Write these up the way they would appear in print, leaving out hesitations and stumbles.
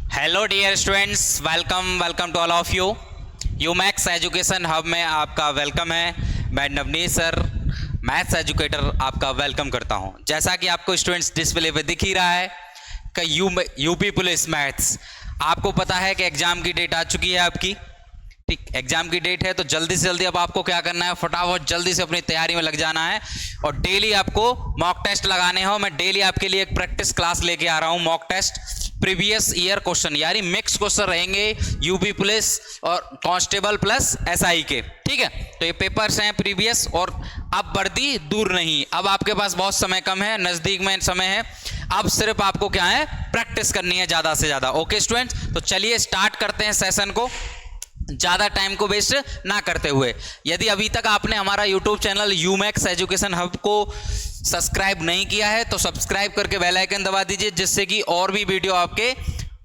Hello dear students, welcome to all of you. Umax education hub में आपका welcome है। मैं नवनीत सर, मैथ्स एजुकेटर, आपका वेलकम करता हूं। जैसा कि आपको स्टूडेंट्स डिस्प्ले पे दिख ही रहा है कि यूपी पुलिस मैथ्स, आपको पता है कि एग्जाम की डेट आ चुकी है आपकी। ठीक, एग्जाम की डेट है तो जल्दी से जल्दी अब आपको क्या करना है, फटाफट जल्दी से अपनी तैयारी में लग जाना है और डेली आपको मॉक टेस्ट लगाने हो। मैं डेली आपके लिए एक प्रैक्टिस क्लास लेके आ रहा हूं, mock test previous year question, यानी मिक्स क्वेश्चन रहेंगे यूपी पुलिस और कांस्टेबल प्लस एसआई के। ठीक है, तो ये पेपर्स हैं प्रीवियस और अब वर्दी दूर नहीं, अब आपके पास बहुत समय कम है, नजदीक में समय है। अब सिर्फ आपको क्या है, प्रैक्टिस करनी है ज्यादा से ज्यादा। ओके स्टूडेंट्स, तो चलिए स्टार्ट करते हैं सेशन को ज़्यादा टाइम को वेस्ट ना करते हुए। यदि अभी तक आपने हमारा यूट्यूब चैनल यूमैक्स एजुकेशन हब को सब्सक्राइब नहीं किया है तो सब्सक्राइब करके बेल आइकन दबा दीजिए, जिससे कि और भी वीडियो आपके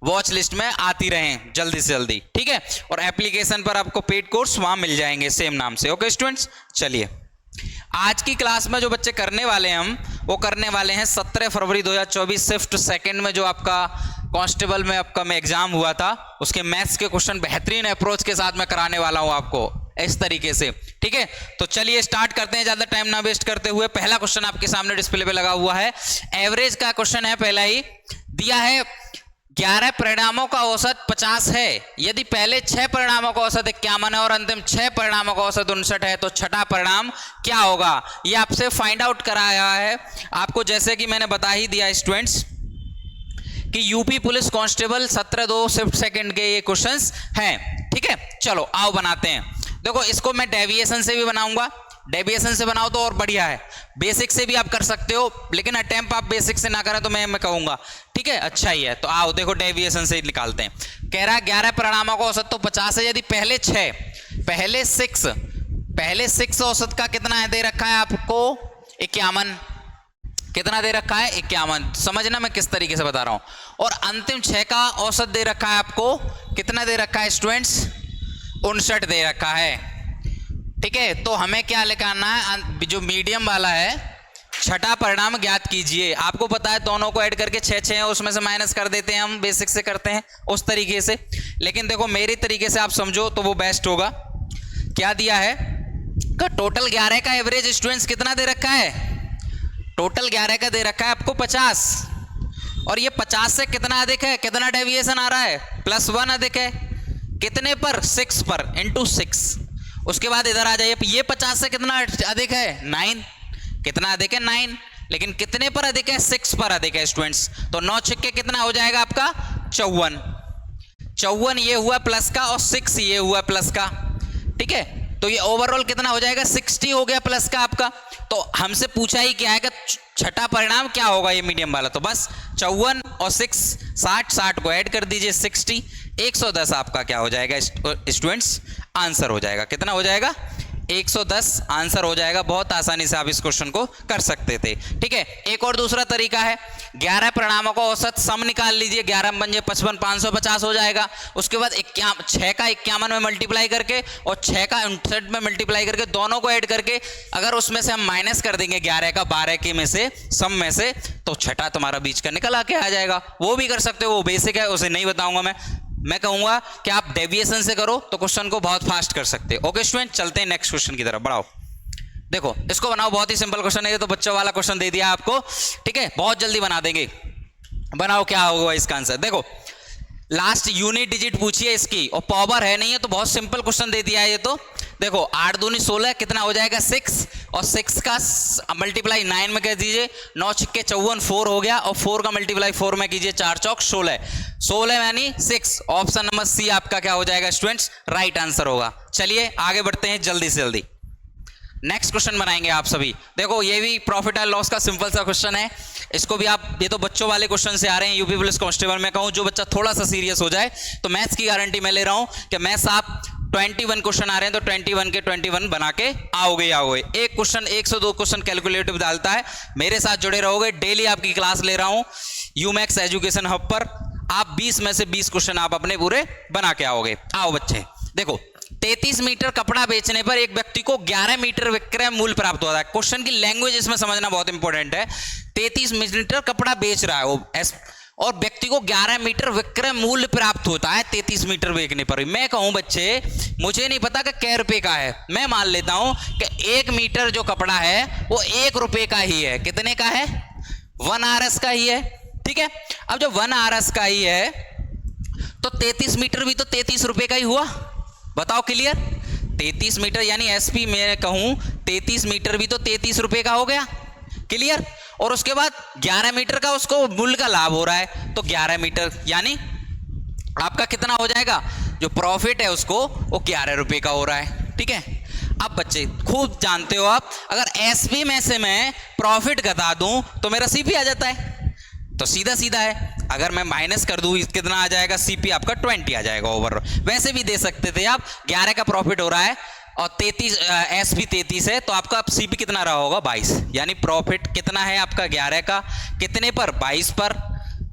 वॉच लिस्ट में आती रहें जल्दी से जल्दी। ठीक है, और एप्लीकेशन पर आपको पेड कोर्स वहाँ मिल जाएंगे सेम नाम से। ओके स्टूडेंट्स, चलिए आज की क्लास में जो बच्चे करने वाले हैं हम वो करने वाले हैं 17 फरवरी 2024 शिफ्ट सेकंड में जो आपका कांस्टेबल में आपका में एग्जाम हुआ था, उसके मैथ्स के क्वेश्चन बेहतरीन अप्रोच के साथ मैं कराने वाला हूं आपको इस तरीके से। ठीक है, तो चलिए स्टार्ट करते हैं ज्यादा टाइम ना वेस्ट करते हुए। पहला क्वेश्चन आपके सामने डिस्प्ले पे लगा हुआ है, एवरेज का क्वेश्चन है। पहला ही दिया है 11 परिणामों का औसत 50 है, यदि पहले 6 परिणामों का औसत 51 है और अंतिम 6 परिणामों का औसत 59 है तो छठा परिणाम क्या होगा, ये आपसे फाइंड आउट कराया है आपको। जैसे कि मैंने बता ही दिया स्टूडेंट्स कि UP police constable 17/2 shift second के ये क्वेश्चंस हैं। ठीक है, चलो आओ बनाते हैं। देखो इसको मैं डेविएशन से भी बनाऊंगा, डेविएशन से बनाओ तो और बढ़िया है, बेसिक से भी आप कर सकते हो, लेकिन अटेम्प्ट आप बेसिक से ना करें तो मैं कहूंगा। ठीक है, अच्छा ही है। तो आओ देखो डेविएशन से ही निकालते हैं। कह रहा है 11 परिणामों का औसत तो 50 है, यदि पहले 6 औसत का कितना है दे रखा है आपको 51, कितना दे रखा है 51, समझना मैं किस तरीके से बता रहा हूं। और अंतिम 6 का औसत दे रखा है आपको, कितना दे रखा है स्टूडेंट्स 59 दे रखा है। ठीक है, तो हमें क्या लिखाना है, जो मीडियम वाला है छठा परिणाम ज्ञात कीजिए। आपको पता है दोनों को ऐड करके 6 है, उसमें से माइनस कर देते हैं, हम बेसिक से करते हैं उस तरीके से, लेकिन देखो मेरी तरीके से आप समझो तो वो बेस्ट होगा। क्या दिया है का टोटल 11 का एवरेज स्टूडेंट्स कितना दे रखा है, टोटल 11 का दे रखा है आपको 50, और ये 50 से कितना अधिक है, कितना डेविएशन आ रहा है +1 अधिक है, कितने पर 6 पर इंटू 6। उसके बाद इधर आ जाइए, ये 50 से कितना अधिक है 9, कितना अधिक है 9, लेकिन कितने पर अधिक है 6 पर अधिक है स्टूडेंट्स। तो 9 छक्के कितना हो जाएगा आपका 54 ये हुआ प्लस का और 6 ये हुआ प्लस का। ठीक है, तो ये ओवरऑल कितना हो जाएगा 60 हो गया प्लस का आपका। तो हमसे पूछा ही क्या है कि छठा परिणाम क्या होगा ये मीडियम वाला, तो बस 54 और 6 60 को ऐड कर दीजिए 60, 110 आपका क्या हो जाएगा स्टूडेंट्स आंसर हो जाएगा। कितना हो जाएगा 110 आंसर हो जाएगा। बहुत आसानी से आप इस क्वेश्चन को कर सकते थे। ठीक है, एक और दूसरा तरीका है, 11 परिणामों का औसत सम निकाल लीजिए, 11 बन जाए 55, 550 हो जाएगा। उसके बाद 6 का 51 में मल्टीप्लाई करके और 6 का 59 में मल्टीप्लाई करके दोनों को ऐड करके अगर उसमें से हम माइनस कर देंगे 11 का 12 के में से सम में से, तो छठा तुम्हारा बीच का निकल आके आ जाएगा। वो भी कर सकते हो, वो बेसिक है, उसे नहीं बताऊंगा मैं कहूंगा कि आप डेविएशन से करो तो क्वेश्चन को बहुत फास्ट कर सकते हो। ओके स्टूडेंट, चलते हैं नेक्स्ट क्वेश्चन की तरफ, बढ़ाओ। देखो इसको बनाओ, बहुत ही सिंपल क्वेश्चन है ये, तो बच्चों वाला क्वेश्चन दे दिया आपको। ठीक है, बहुत जल्दी बना देंगे। बनाओ क्या होगा इसका आंसर। देखो लास्ट यूनिट डिजिट पूछिए इसकी और पावर है नहीं है, तो बहुत सिंपल क्वेश्चन दे दिया है ये। तो देखो 8 दूनी 16 कितना हो जाएगा 6, और 6 का मल्टीप्लाई 9 में कर दीजिए, 9 छक्के 54 4 हो गया, और 4 का मल्टीप्लाई 4 में कीजिए 4 चौक 16 यानी 6। ऑप्शन नंबर सी आपका क्या हो जाएगा स्टूडेंट्स राइट आंसर होगा। चलिए आगे बढ़ते हैं जल्दी से जल्दी, नेक्स्ट क्वेश्चन बनाएंगे आप सभी। देखो ये भी प्रॉफिट एंड लॉस का सिंपल सा क्वेश्चन है, इसको भी आप, ये तो बच्चों वाले क्वेश्चन से आ रहे हैं यूपी पुलिस कांस्टेबल में। कहूं जो बच्चा थोड़ा सा सीरियस हो जाए तो मैथ्स की गारंटी मैं ले रहा हूं कि मैथ्स आप 21 क्वेश्चन आ रहे हैं तो 21 के 21 बना के आओगे। एक क्वेश्चन 1 से 2 क्वेश्चन कैलकुलेटिव डालता है। मेरे साथ जुड़े रहोगे, डेली आपकी क्लास ले रहा हूं यूमैक्स एजुकेशन हब पर। आप 20 में से 20 क्वेश्चन आप अपने पूरे बना के आओगे। आओ बच्चे देखो, 33 मीटर कपड़ा बेचने पर एक व्यक्ति को 11 मीटर विक्रय मूल्य प्राप्त होता है। क्वेश्चन की लैंग्वेज इसमें समझना बहुत इंपॉर्टेंट है। 33 मीटर कपड़ा बेच रहा है वो, और व्यक्ति को 11 मीटर विक्रय मूल्य प्राप्त होता है 33 मीटर बेचने पर। मैं कहूं बच्चे मुझे नहीं पता कि कै रुपए का है, मैं मान लेता हूं कि 1 मीटर जो कपड़ा है वो 1 रुपए का ही है। कितने का है? 1 RS का ही है। ठीक है, अब जब 1 RS का ही है तो 33 मीटर भी तो 33 रुपए का ही हुआ। बताओ क्लियर? 33 मीटर यानी एसपी मैं कहूं 33 मीटर भी तो 33 रुपए का हो गया। क्लियर? और उसके बाद 11 मीटर का उसको मूल्य का लाभ हो रहा है, तो 11 मीटर यानी आपका कितना हो जाएगा? जो प्रॉफिट है उसको वो 11 रुपए का हो रहा है। ठीक है, अब बच्चे खूब जानते हो आप, अगर एसपी में से मैं प्रॉफिट घटा दूं तो मेरा सीपी आ जाता है, तो सीधा सीधा है। अगर मैं माइनस कर दूं कितना आ जाएगा? सीपी आपका 20 आ जाएगा ओवर। वैसे भी दे सकते थे आप, 11 का प्रॉफिट हो रहा है और 33 एसपी 33 है, तो आपका सीपी कितना रहा होगा? 22। यानी प्रॉफिट कितना है आपका? 11 का। कितने पर? 22 पर।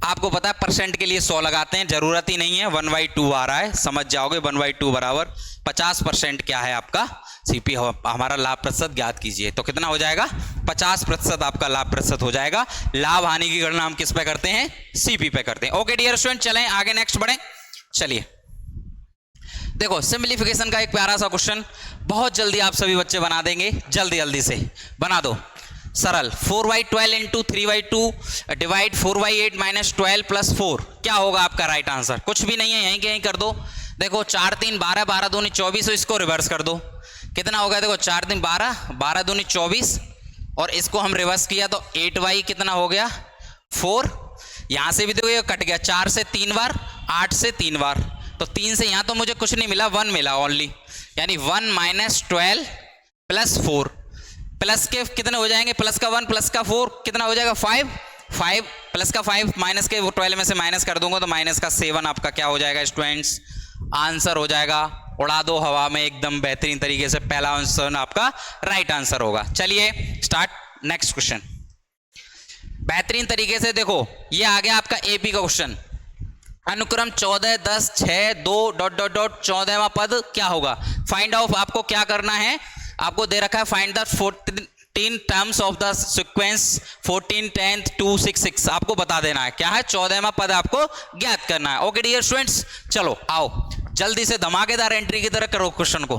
आपको पता है परसेंट के लिए 100 लगाते हैं, जरूरत ही नहीं है, 1/2 आ रहा है, समझ जाओगे। 1/2 बराबर 50% क्या है आपका? सीपी हमारा लाभ प्रतिशत ज्ञात कीजिए, तो कितना हो जाएगा? 50% आपका लाभ प्रतिशत हो जाएगा। लाभ हानि की गणना हम किस पे करते हैं? सीपी पे करते हैं। ओके डियर स्टूडेंट, चलें आगे नेक्स्ट बढ़ें। चलिए देखो सिंप्लीफिकेशन का एक प्यारा सा क्वेश्चन, बहुत जल्दी आप सभी बच्चे बना देंगे, जल्दी जल्दी से बना दो। सरल 4/12 इंटू 3/2 डिवाइड 4/8 माइनस 12 प्लस 4 क्या होगा आपका राइट आंसर? कुछ भी नहीं है, यहीं कहीं कर दो। देखो 4 3 12 12 दूनी 24, इसको रिवर्स कर दो। कितना होगा? देखो 4 3 12 12 दूनी 24 और इसको हम रिवर्स किया तो 8y कितना हो गया? 4। यहां से भी देखो ये कट गया, 4 से 3 बार, 8 से 3 बार, तो 3 से यहां तो मुझे कुछ नहीं मिला, 1 मिला ओनली, यानी 1 माइनस 12 प्लस 4। प्लस के कितने हो जाएंगे? प्लस का 1 प्लस का 4 कितना हो जाएगा? 5 5 प्लस का 5 माइनस के 12 में से माइनस कर दूंगा तो माइनस का 7 आपका क्या हो जाएगा स्टूडेंट्स? आंसर हो जाएगा। उड़ा दो हवा में एकदम बेहतरीन तरीके से, पहला आंसर आपका राइट आंसर होगा। चलिए स्टार्ट नेक्स्ट क्वेश्चन। बेहतरीन तरीके से देखो, ये आ गया आपका एपी का क्वेश्चन। अनुक्रम 14 10 6 2 डॉट डॉट डॉट 14वां पद क्या होगा? Find out. आपको क्या करना है? आपको दे रखा है find the 14 terms of the sequence 14 10 2 6 6। आपको बता देना है क्या है? 14वां पद आपको ज्ञात करना है। ओके डियर स्टूडेंट्स, चलो आओ जल्दी से धमाकेदार एंट्री की तरह करो क्वेश्चन को।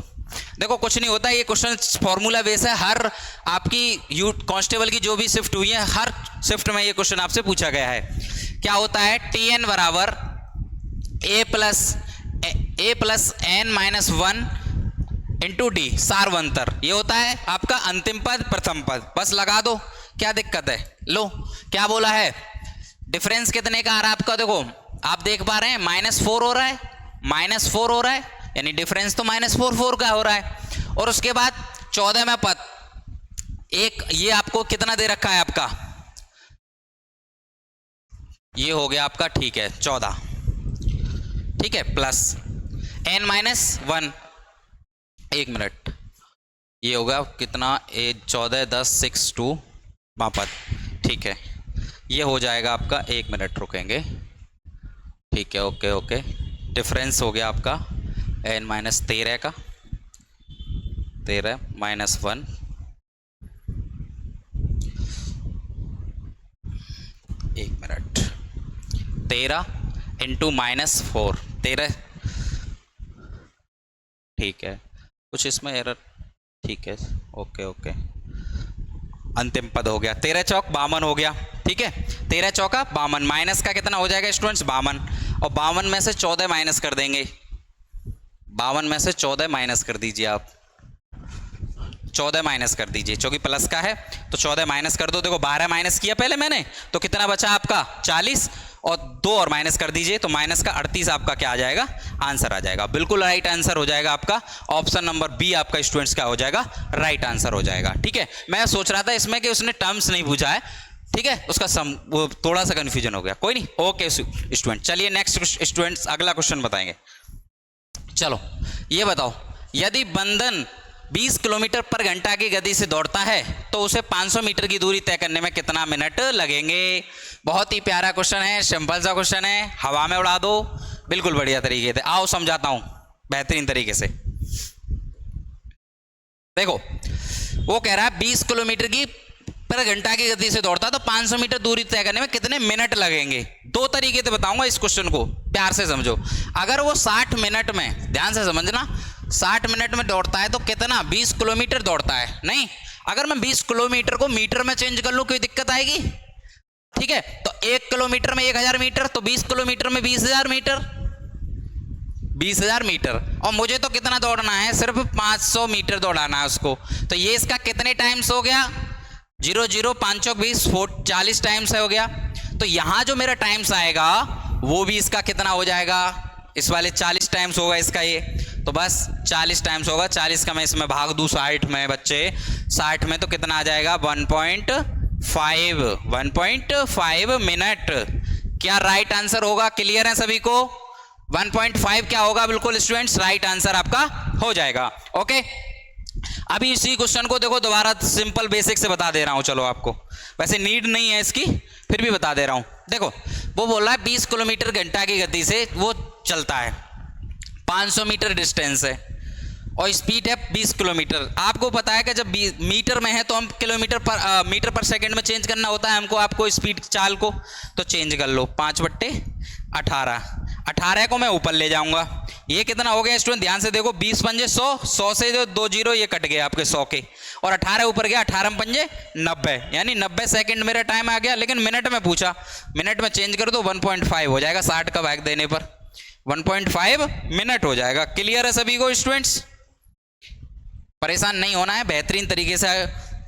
देखो कुछ नहीं होता, ये क्वेश्चन फॉर्मूला बेस है। हर आपकी कांस्टेबल की जो भी शिफ्ट हुई है, हर शिफ्ट में ये क्वेश्चन आपसे पूछा गया है। क्या होता है? TN बराबर A plus N minus 1 into D सार्वंतर। ये होता है आपका अंतिम पद प्रथम पद, बस लगा दो, क्या दिक्कत है? लो क्या बोला है? डिफरेंस कितने का आ रहा है आपका? देखो आप देख पा रहे हैं -4 हो रहा है, -4 हो रहा है, यानी डिफरेंस तो -4 का हो रहा है। और उसके बाद 14वां पद एक, ये आपको कितना दे रखा है आपका? ये हो गया आपका, ठीक है 14, ठीक है, प्लस n माइनस 1, 1 मिनट, ये होगा कितना? 14 10 6 2 पद, ठीक है, ये हो जाएगा आपका, 1 मिनट रुकेंगे, ठीक है, ओके ओके। डिफरेंस हो गया आपका n माइनस 13 का, 13 माइनस 1, एक मिनट, 13 इंटू -4, 13, ठीक है, कुछ इसमें एरर, ठीक है, ओके ओके। अंतिम पद हो गया 13 चौक 52 हो गया, ठीक है, 13 चौका 52, माइनस का कितना हो जाएगा स्टूडेंट्स? 52, और 52 में से 14 माइनस कर देंगे, 52 में से 14 माइनस कर दीजिए आप, 14 माइनस कर दीजिए, क्योंकि प्लस का है तो 14 माइनस कर दो। देखो 12 माइनस किया पहले मैंने, तो कितना बचा आपका? 40, और 2 और माइनस कर दीजिए तो माइनस का 38 आपका क्या आ जाएगा? आंसर आ जाएगा। बिल्कुल राइट आंसर हो जाएगा आपका ऑप्शन नंबर बी, आपका स्टूडेंट्स क्या हो जाएगा? राइट आंसर हो जाएगा, ठीक है। मैं सोच रहा था इसमें कि उसने टर्म्स नहीं पूछा है, ठीक है, उसका सम वो थोड़ा सा कंफ्यूजन हो गया, कोई नहीं, ओके स्टूडेंट। चलिए नेक्स्ट स्टूडेंट्स अगला क्वेश्चन बताएंगे। चलो ये बताओ, यदि बंधन 20 किलोमीटर पर घंटा की गति से दौड़ता है तो उसे 500 मीटर की दूरी तय करने में कितना मिनट लगेंगे? बहुत ही प्यारा क्वेश्चन है, सिंपल सा क्वेश्चन है, हवा में उड़ा दो, बिल्कुल बढ़िया तरीके से। आओ समझाता हूं बेहतरीन तरीके से। देखो वो कह रहा है 20 किलोमीटर की पर घंटा की गति से दौड़ता है तो 500 मीटर दूरी तय करने में कितने मिनट लगेंगे। दो तरीके से बताऊंगा इस क्वेश्चन को, प्यार से समझो। अगर वो 60 मिनट में, ध्यान से समझना, 60 मिनट में दौड़ता है तो कितना, 20 किलोमीटर दौड़ता है। नहीं, अगर मैं 20 किलोमीटर को मीटर में चेंज कर लूं कोई दिक्कत आएगी? ठीक है, तो 1 किलोमीटर में 1000 मीटर, तो 20 किलोमीटर में 20,000 मीटर, 20,000 मीटर। और मुझे तो कितना दौड़ना है, सिर्फ 500 मीटर दौड़ाना है उसको। तो ये इसका कितने टाइम्स हो गया, 0 0 5 20 40 टाइम्स हो गया। तो यहां जो मेरा टाइम्स आएगा वो भी इसका कितना हो जाएगा, इस वाले 40 टाइम्स होगा इसका ये। तो बस 40 टाइम्स होगा, 40 का मैं इसमें भाग दूं 60 में बच्चे, 60 में तो कितना आ जाएगा 1.5 मिनट। क्या राइट आंसर होगा? क्लियर है सभी को? 1.5 क्या होगा? बिल्कुल स्टूडेंट्स राइट आंसर आपका हो जाएगा। ओके, अभी इसी क्वेश्चन को देखो, दोबारा सिंपल बेसिक से बता दे रहा हूं। चलो, आपको वैसे नीड नहीं है इसकी, फिर भी बता दे रहा हूं। देखो, वो बोल रहा है 20 किलोमीटर घंटा की गति से वो चलता है, 500 मीटर डिस्टेंस है और स्पीड है 20 किलोमीटर। आपको पता है कि जब मीटर में है तो हम मीटर पर सेकंड में चेंज करना होता है हमको, आपको स्पीड चाल को, तो चेंज कर लो 5/18। 18 को मैं ऊपर ले जाऊंगा, ये कितना हो गया स्टूडेंट? ध्यान से देखो, 20 पंजे 100, 100 से जो 2 जीरो ये कट गए आपके 100 के, और 18 ऊपर गया, 18 पंजे 90, यानी 90 सेकंड मेरा टाइम आ गया। लेकिन मिनट में पूछा, मिनट में चेंज कर दो 1.5 हो जाएगा, 60 का भाग देने पर 1.5 मिनट हो जाएगा। क्लियर है सभी को स्टूडेंट्स? परेशान नहीं होना है, बेहतरीन तरीके से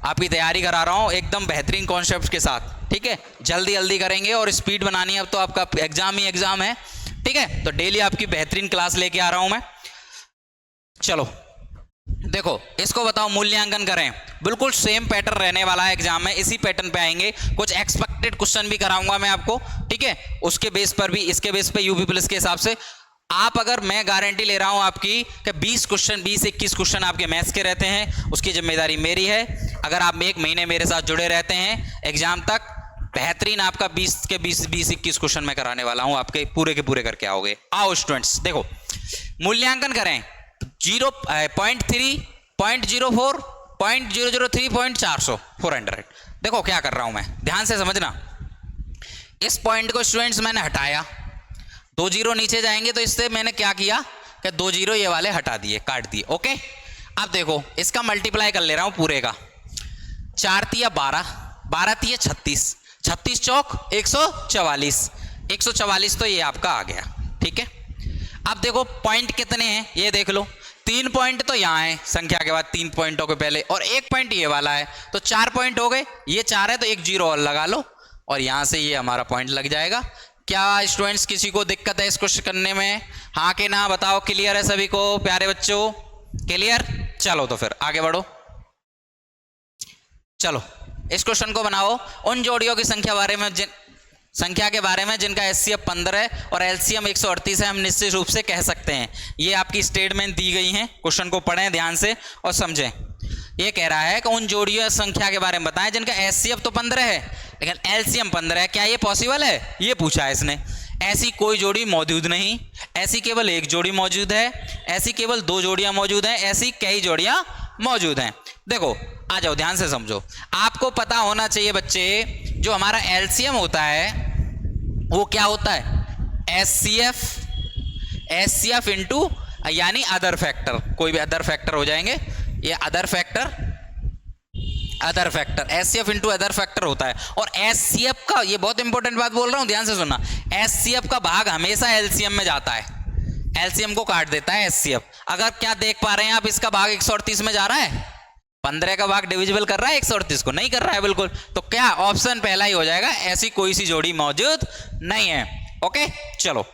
आपकी तैयारी करा रहा हूं, एकदम बेहतरीन कॉन्सेप्ट के साथ। ठीक है, जल्दी जल्दी करेंगे और स्पीड बनानी है। अब तो आपका एग्जाम ही एग्जाम है, ठीक है, तो डेली आपकी बेहतरीन क्लास लेके आ रहा हूं मैं। चलो देखो, इसको बताओ, मूल्यांकन करें। बिल्कुल सेम पैटर्न रहने वाला है एग्जाम में, इसी पैटर्न पे आएंगे। कुछ एक्सपेक्टेड क्वेश्चन भी कराऊंगा मैं आपको, ठीक है, उसके बेस पर भी, इसके बेस पे यूपी प्लस के हिसाब से। आप अगर, मैं गारंटी ले रहा हूं आपकी कि 20-21 क्वेश्चन आपके मैथ्स के रहते हैं, उसकी जिम्मेदारी मेरी है। अगर आप एक महीने मेरे साथ जुड़े रहते हैं एग्जाम तक, बेहतरीन आपका 20-21 क्वेश्चन मैं कराने वाला हूं, आपके पूरे के पूरे करके आओगे। आओ स्टूडेंट्स, देखो मूल्यांकन करें। 0.3, 0.04, 0.003, 400। देखो क्या कर रहा हूं मैं, ध्यान से समझना। इस पॉइंट को स्टूडेंट्स मैंने हटाया, 2 जीरो नीचे जाएंगे, तो इससे मैंने क्या किया कि 2 जीरो ये वाले हटा दिए, काट दिए। ओके, अब देखो इसका मल्टीप्लाई कर ले रहा हूं पूरे का। 4 तिया 12, 12 तिया 36, 36 चौक 144, 144 तो ये आपका आ गया। ठीक है, अब देखो पॉइंट कितने हैं ये देख लो। 3 पॉइंट तो यहाँ है संख्या के बाद, 3 पॉइंटों के पहले, और 1 पॉइंट ये वाला है, तो 4 पॉइंट हो गए। ये 4 है तो 1 जीरो और लगा लो, और यहां से ये हमारा पॉइंट लग जाएगा। क्या स्टूडेंट्स किसी को दिक्कत है इस क्वेश्चन करने में? हाँ कि ना बताओ? क्लियर है सभी को प्यारे बच्चों? क्लियर? चलो तो फिर आगे बढ़ो। चलो इस क्वेश्चन को बनाओ। उन जोड़ियों की संख्या के बारे में जिनका एचसीएफ 15 है और एलसीएम 138 है, हम निश्चित रूप से कह सकते हैं। ये आपकी स्टेटमेंट दी गई है, क्वेश्चन को पढ़ें ध्यान से और समझें। ये कह रहा है कि उन जोड़ियों संख्या के बारे में बताएं जिनका एचसीएफ तो 15 है लेकिन एलसीएम 15 है। क्या ये पॉसिबल है? ये पूछा है इसने। ऐसी कोई जोड़ी मौजूद नहीं, ऐसी केवल एक जोड़ी मौजूद है, ऐसी केवल 2 जोड़ियां मौजूद हैं, ऐसी कई जोड़ियां मौजूद हैं। देखो आ जाओ, ध्यान से समझो। आपको पता होना चाहिए बच्चे, जो हमारा एलसीएम होता है वो क्या होता है? एचसीएफ इंटू यानी अदर फैक्टर, कोई भी अदर फैक्टर हो जाएंगे, ये other factor HCF into other factor होता है। और एचसीएफ का, ये बहुत इंपॉर्टेंट बात बोल रहा हूं, ध्यान से सुनना, एचसीएफ का भाग हमेशा एलसीएम में जाता है, एलसीएम को काट देता है एचसीएफ। अगर क्या देख पा रहे हैं आप, इसका भाग 138 में जा रहा है, 15 का भाग डिविजिबल कर रहा है 138 को? नहीं कर रहा है बिल्कुल। तो क्या ऑप्शन पहला ही हो जाएगा, ऐसी कोई सी जोड़ी मौजूद नहीं है। ओके चलो,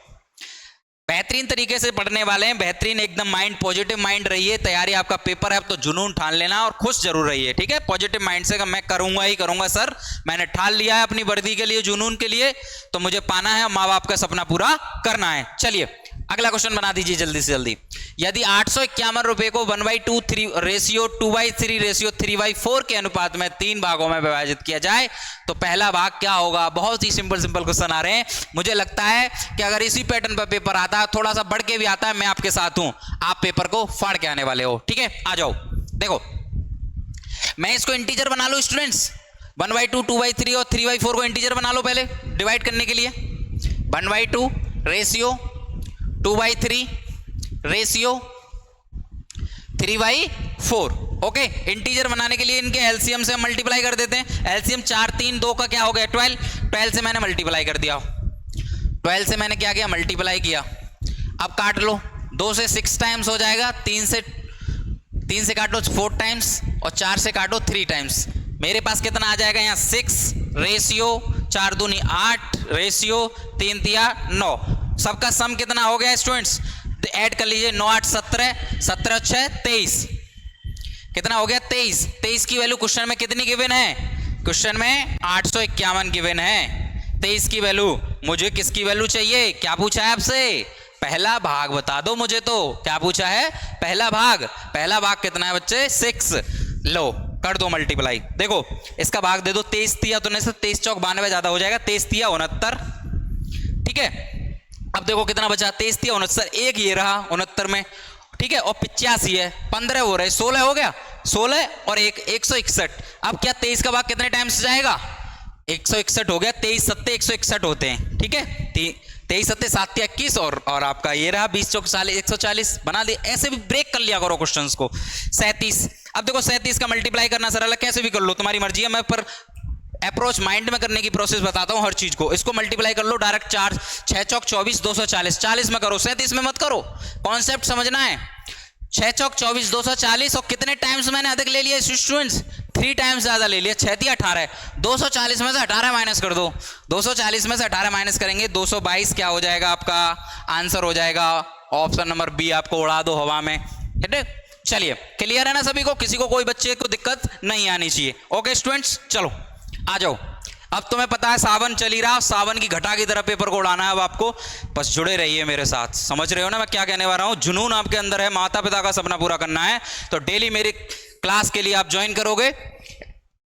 बेहतरीन तरीके से पढ़ने वाले हैं, बेहतरीन एकदम माइंड, पॉजिटिव माइंड रहिए। तैयारी आपका पेपर है, अब तो जुनून ठान लेना और खुश जरूर रहिए, ठीक है? पॉजिटिव माइंड से मैं करूंगा ही करूंगा सर, मैंने ठान लिया है अपनी वर्दी के लिए, जुनून के लिए, तो मुझे पाना है, माँ बाप का सपना पूरा करना है। चलिए अगला क्वेश्चन बना दीजिए जल्दी से जल्दी। यदि 851 रुपए को 1/2 रेशियो 2/3 रेशियो 3/4 के अनुपात में 3 भागों में विभाजित किया जाए तो पहला भाग क्या होगा? बहुत ही सिंपल क्वेश्चन आ रहे हैं। मुझे लगता है कि अगर इसी पैटर्न पर पेपर आता है, थोड़ा सा बढ़ के भी आता है, मैं आपके साथ हूं, आप पेपर को फाड़ के आने वाले हो, ठीक है? आ जाओ। देखो मैं इसको इंटीजर बना लूं स्टूडेंट्स, 1/2, 2/3 और 3/4 को इंटीजर बना लो पहले डिवाइड करने के लिए। 1/2 रेशियो 2/3 रेशियो 3/4। ओके, इंटीजर बनाने के लिए इनके एलसीएम से मल्टीप्लाई कर देते हैं। एलसीएम 4 3 2 का क्या हो गया 12, 12 से मैंने मल्टीप्लाई कर दिया, 12 से मैंने क्या किया मल्टीप्लाई किया। अब काट लो, 2 से 6 टाइम्स हो जाएगा, 3 से काटो 4 टाइम्स और 4 से काटो 3 टाइम्स। मेरे पास कितना आ जाएगा यहाँ 6 रेशियो 4 दूनी 8 रेशियो 3 तिया 9। सबका सम कितना हो गया स्टूडेंट्स, ऐड कर लीजिए, 9 8 17, 17 6 23, कितना हो गया 23। 23 की वैल्यू क्वेश्चन में कितनी गिवन है, क्वेश्चन में 851 गिवन है। 23 की वैल्यू, मुझे किसकी वैल्यू चाहिए, क्या पूछा है आपसे, पहला भाग बता दो मुझे। तो क्या पूछा है, पहला भाग। पहला भाग कितना है बच्चे 6, लो कर दो मल्टीप्लाई। देखो इसका भाग दे दो, 23 तिया तो नहीं, 23 चौक 92 ज्यादा हो जाएगा, 23 तिया 69, ठीक है। अब देखो कितना बचा, 23 तिया 69, एक ये रहा 69 में, ठीक है, और 85 है, 15 हो रहे, 16 हो गया, 16 और 161। अब क्या 23 का भाग कितने टाइम्स जाएगा, 161 हो गया, 23 सत्ते 161 होते हैं, ठीक है। 23 सत्ते 7 21 और आपका ये रहा 20 चौक 40, 140 बना दिए। ऐसे भी ब्रेक कर लिया करो क्वेश्चंस को। 37, अब देखो 37 का मल्टीप्लाई करना सरल है, कैसे भी कर लो, तुम्हारी मर्जी है, मैं पर अप्रोच माइंड में करने की प्रोसेस बताता हूं हर चीज को। इसको मल्टीप्लाई कर लो डायरेक्ट, 4 6 चौक 24 240, 40 में करो, 37 में मत करो, कॉन्सेप्ट समझना है। 6 चौक 24 240 और कितने टाइम्स मैंने अधिक ले लिया स्टूडेंट्स, 3 टाइम्स ज्यादा ले लिया, 6 तिया 18, 240 में से 18 माइनस कर दो, 240 में से 18 माइनस करेंगे 222 क्या हो जाएगा आपका आंसर हो जाएगा ऑप्शन नंबर बी, आपको उड़ा दो हवा में, ठीक है। चलिए क्लियर है ना सभी को, किसी को कोई बच्चे को दिक्कत नहीं आनी चाहिए। ओके स्टूडेंट्स, चलो आ जाओ। अब तुम्हें पता है सावन चली रहा, सावन की घटा की तरह पेपर को उड़ाना है अब आपको, बस जुड़े रहिए मेरे साथ, समझ रहे हो ना मैं क्या कहने वाला हूं। जुनून आपके अंदर है, माता पिता का सपना पूरा करना है, तो डेली मेरी क्लास के लिए आप ज्वाइन करोगे,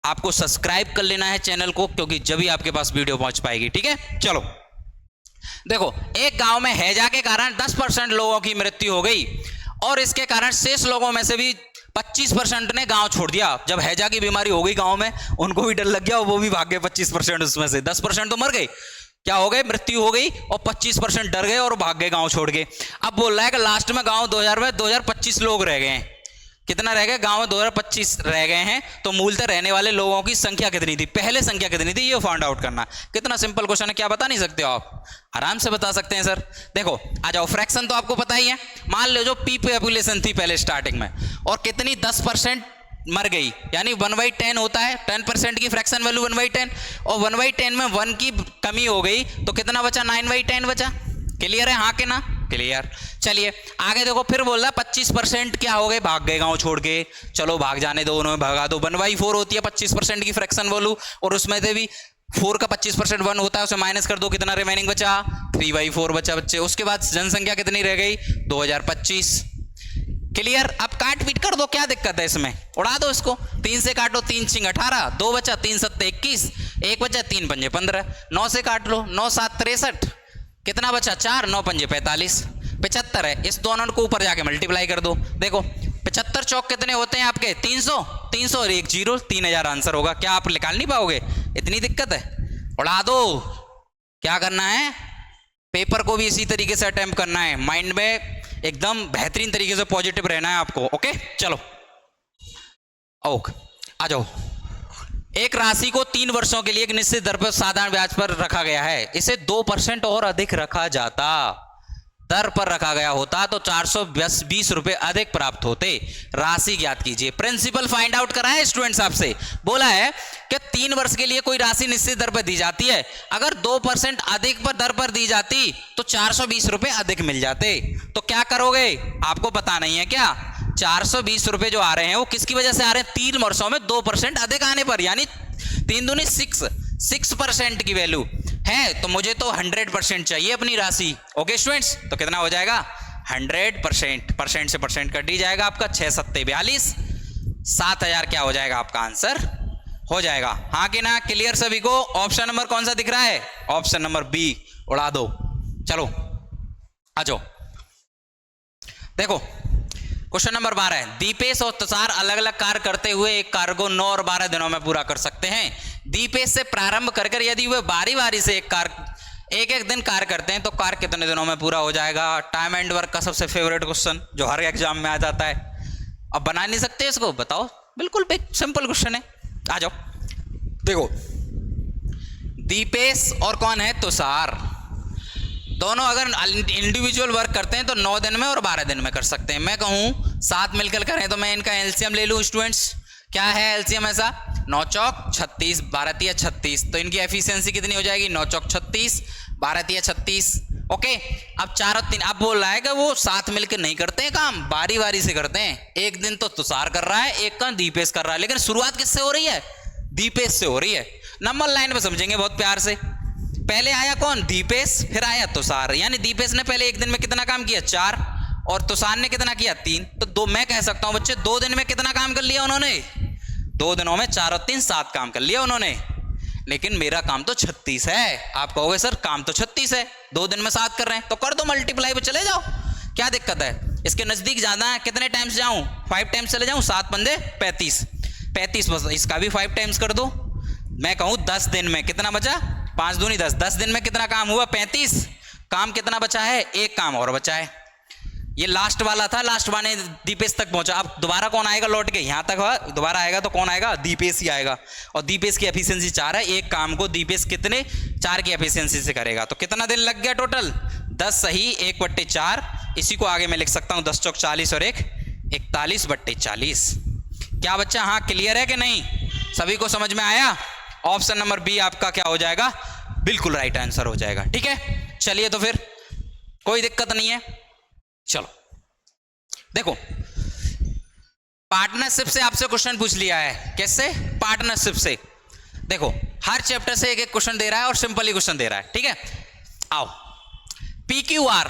आपको सब्सक्राइब कर लेना है चैनल को, क्योंकि जब भी आपके पास वीडियो पहुंच पाएगी, ठीक है। चलो देखो, एक गांव में हैजा के कारण 10% लोगों की मृत्यु हो गई और इसके कारण शेष लोगों में से भी 25% ने गांव छोड़ दिया। जब हैजा की बीमारी हो गई गांव में, उनको भी डर लग गया और वो भी भाग गए 25%, उसमें से 10% तो मर गए, क्या हो गए मृत्यु हो गई, और 25% डर गए और भाग गए गांव छोड़ के। अब बोल रहा है कि लास्ट में गांव 2025 लोग रह गए हैं, कितना रह गए गांव में 2025 रह गए हैं, तो मूलतः रहने वाले लोगों की संख्या कितनी थी, पहले संख्या कितनी थी, ये फाइंड आउट करना। कितना सिंपल क्वेश्चन है, क्या बता नहीं सकते हो आप, आराम से बता सकते हैं सर। देखो आ जाओ, फ्रैक्शन तो आपको पता ही है, मान लो जो पी पॉपुलेशन थी पहले स्टार्टिंग में, और कितनी 10% मर गई, यानी 1/10 होता है, 10% की फ्रैक्शन वैल्यू 1/10, और 1/10 में 1 की कमी हो गई तो कितना बचा, 9/10 बचा। क्लियर है हाँ के ना, क्लियर। चलिए आगे देखो, फिर बोल रहा 25% क्या हो गए, भाग गए गांव छोड़ के, चलो भाग जाने दो, उन्होंने भगा दो। 1/4 होती है 25% की फ्रैक्शन वैल्यू, और उसमें से भी 4 का 25% 1 होता है, उसे माइनस कर दो, कितना रिमेनिंग बचा, 3/4 बचा बच्चे। उसके बाद जनसंख्या कितनी रह गई, 2025। क्लियर। अब काट पीट कर दो, क्या दिक्कत है इसमें, उड़ा दो इसको, 3 से काटो, 3 6 18, 2 बचा, 3 7 21, 1 बचा, 3 5 15, 9 से काट लो, 9 7 63, कितना बचा 4, 9 5 45, 75 है। इस दोनों को ऊपर जाके मल्टीप्लाई कर दो, देखो 75 चौक कितने होते हैं आपके, 300, 300 और 1 0, 3000 आंसर होगा। क्या आप निकाल नहीं पाओगे, इतनी दिक्कत है, उड़ा दो। क्या करना है, पेपर को भी इसी तरीके से अटेम्प्ट करना है, माइंड में एकदम बेहतरीन तरीके से पॉजिटिव रहना है आपको। ओके चलो ओके आ जाओ। एक राशि को 3 वर्षों के लिए एक निश्चित दर पर साधारण ब्याज पर रखा गया है, इसे 2% और अधिक रखा जाता, दर पर रखा गया होता तो 420 रुपए अधिक प्राप्त होते। राशि ज्ञात कीजिए। प्रिंसिपल फाइंड आउट करा है स्टूडेंट्स आपसे, बोला है कि 3 वर्ष के लिए कोई राशि निश्चित दर पर दी जाती है, अगर 2% अधिक पर दर पर दी जाती तो 420 रुपए अधिक मिल जाते। तो क्या करोगे, आपको पता नहीं है क्या, 420 रुपए जो आ रहे हैं वो किसकी वजह से आ रहे हैं, 3 वर्षों में 2% अधिक आने पर, यानी 3 दूनी 6% की वैल्यू है, तो मुझे तो 100% चाहिए अपनी राशि। ओके स्टूडेंट्स, तो कितना हो जाएगा 100%, परसेंट से परसेंट कट दी जाएगा आपका, 6 7 42, 7000 क्या हो जाएगा आपका आंसर हो जाएगा। हाँ कि ना, क्लियर सभी को। ऑप्शन नंबर कौन सा दिख रहा है, ऑप्शन नंबर बी, उड़ा दो। चलो आ जाओ, देखो क्वेश्चन नंबर 12 है, दीपेश और तुषार अलग अलग कार्य करते हुए एक कार्य को 9 और 12 दिनों में पूरा कर सकते हैं, दीपेश से प्रारंभ कर कर यदि वे बारी बारी से एक एक दिन कार्य करते हैं तो कार्य कितने दिनों में पूरा हो जाएगा। टाइम एंड वर्क का सबसे फेवरेट क्वेश्चन जो हर एग्जाम में आ जाता है। अब बना नहीं सकते इसको, बताओ, बिल्कुल सिंपल क्वेश्चन है। आ जाओ, देखो दीपेश और कौन है, तुषार, दोनों अगर इंडिविजुअल वर्क करते हैं तो 9 दिन में और 12 दिन में कर सकते हैं। मैं कहूँ साथ मिलकर करें तो मैं इनका एलसीएम ले लूँ स्टूडेंट्स। क्या है एलसीएम ऐसा, 9 चौक 36, 12 तिया 36, तो इनकी एफिशिएंसी कितनी हो जाएगी, 9 चौक 36, 12 तिया 36। ओके, अब 4 और 3, अब बोल रहा है कि वो साथ मिलकर नहीं करते हैं काम, बारी बारी से करते हैं। एक दिन तो तुषार कर रहा है, एक का दीपेश कर रहा है, लेकिन शुरुआत किससे हो रही है, दीपेश से हो रही है। नंबर लाइन में समझेंगे बहुत प्यार से। पहले आया कौन, दीपेश, फिर आया तुषार, यानी दीपेश ने पहले एक दिन में कितना काम किया, 4, और तुषार ने कितना किया, 3। तो 2, मैं कह सकता हूं बच्चे 2 दिन में कितना काम कर लिया उन्होंने, 2 दिनों में 4 और 3 7 काम कर लिया उन्होंने। लेकिन मेरा काम तो 36 है। आप कहोगे सर काम तो 36 है, 2 दिन में 7 कर रहे हैं, तो कर दो मल्टीप्लाई पे चले जाओ, क्या दिक्कत है। इसके नजदीक जाना है, कितने टाइम्स जाऊं, 5 टाइम्स चले जाऊं, 7 पंजे 35, 35 बस, इसका भी 5 टाइम्स कर दो। मैं कहूं 10 दिन में कितना बचा, 5 दूनी 10, 10 दिन में कितना काम हुआ, 35। काम कितना बचा है, एक काम और बचा है। ये लास्ट वाला था, लास्ट वाले दीपेश तक पहुंचा। अब दोबारा कौन आएगा लौट के, यहां तक दोबारा आएगा तो कौन आएगा, दीपेश ही आएगा। और दीपेश की एफिशिएंसी 4 है, एक काम को दीपेश कितने 4 की एफिशिएंसी से करेगा। तो कितना दिन लग गया टोटल, 10 सही 1/4। इसी को आगे मैं लिख सकता हूं 10 चौक 40 और 1 41/40। क्या बच्चा, हाँ क्लियर है कि नहीं, सभी को समझ में आया। ऑप्शन नंबर बी आपका क्या हो जाएगा, बिल्कुल राइट आंसर हो जाएगा। ठीक है, चलिए तो फिर कोई दिक्कत नहीं है। चलो देखो, पार्टनरशिप से आपसे क्वेश्चन पूछ लिया है। कैसे, पार्टनरशिप से। देखो हर चैप्टर से एक एक क्वेश्चन दे रहा है और सिंपल ही क्वेश्चन दे रहा है। ठीक है, आओ, PQR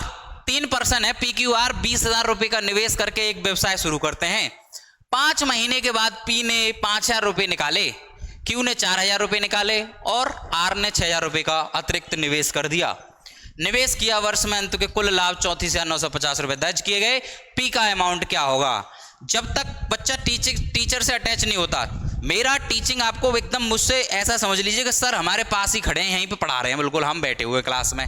3 पर्सन है, PQR 20,000 रुपए का निवेश करके एक व्यवसाय शुरू करते हैं। 5 महीने के बाद P ने 5,000 रुपए निकाले, Q ने 4,000 रुपए निकाले और R ने 6,000 रुपए का अतिरिक्त निवेश कर दिया। निवेश किया, वर्ष में अंत के कुल लाभ 34,950 रुपए दर्ज किए गए। P का अमाउंट क्या होगा। जब तक बच्चा टीचर से अटैच नहीं होता, मेरा टीचिंग आपको एकदम मुझसे ऐसा समझ लीजिए कि सर हमारे पास ही खड़े हैं, यहीं पे पढ़ा रहे हैं, बिल्कुल हम बैठे हुए क्लास में,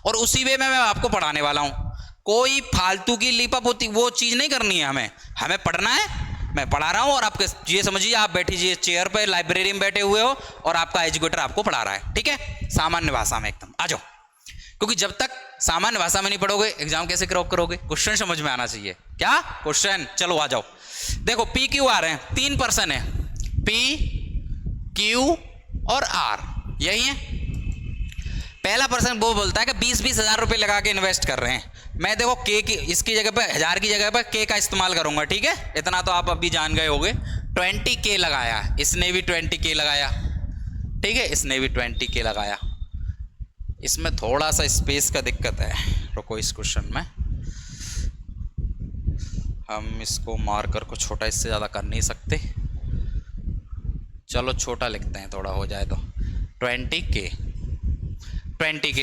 और उसी वे में मैं आपको पढ़ाने वाला हूँ। कोई फालतू की लीपापोती वो चीज़ नहीं करनी है, हमें पढ़ना है। मैं पढ़ा रहा हूँ और आपके ये समझिए आप बैठिए चेयर पे, लाइब्रेरी में बैठे हुए हो और आपका एजुकेटर आपको पढ़ा रहा है। ठीक है, सामान्य भाषा में एकदम आ जाओ, क्योंकि जब तक सामान्य भाषा में नहीं पढ़ोगे एग्जाम कैसे क्रैक करोगे। क्वेश्चन समझ में आना चाहिए। क्या क्वेश्चन, चलो आ जाओ। देखो PQR है, 3 पर्सन है, P Q और R, यही है। पहला पर्सन वो बोलता है कि 20,000 रुपए लगा के इन्वेस्ट कर रहे हैं। मैं देखो K की इसकी जगह पे 1000 की जगह पे K का इस्तेमाल करूंगा। ठीक है, इतना तो आप अभी जान गए होगे। 20K लगाया, इसने भी 20K लगाया। ठीक है, इसने भी 20K लगाया। इसमें थोड़ा सा स्पेस का दिक्कत है, रुको इस क्वेश्चन में हम इसको मार्कर को छोटा इससे ज़्यादा कर नहीं सकते, चलो छोटा लिखते हैं, थोड़ा हो जाए तो 20K।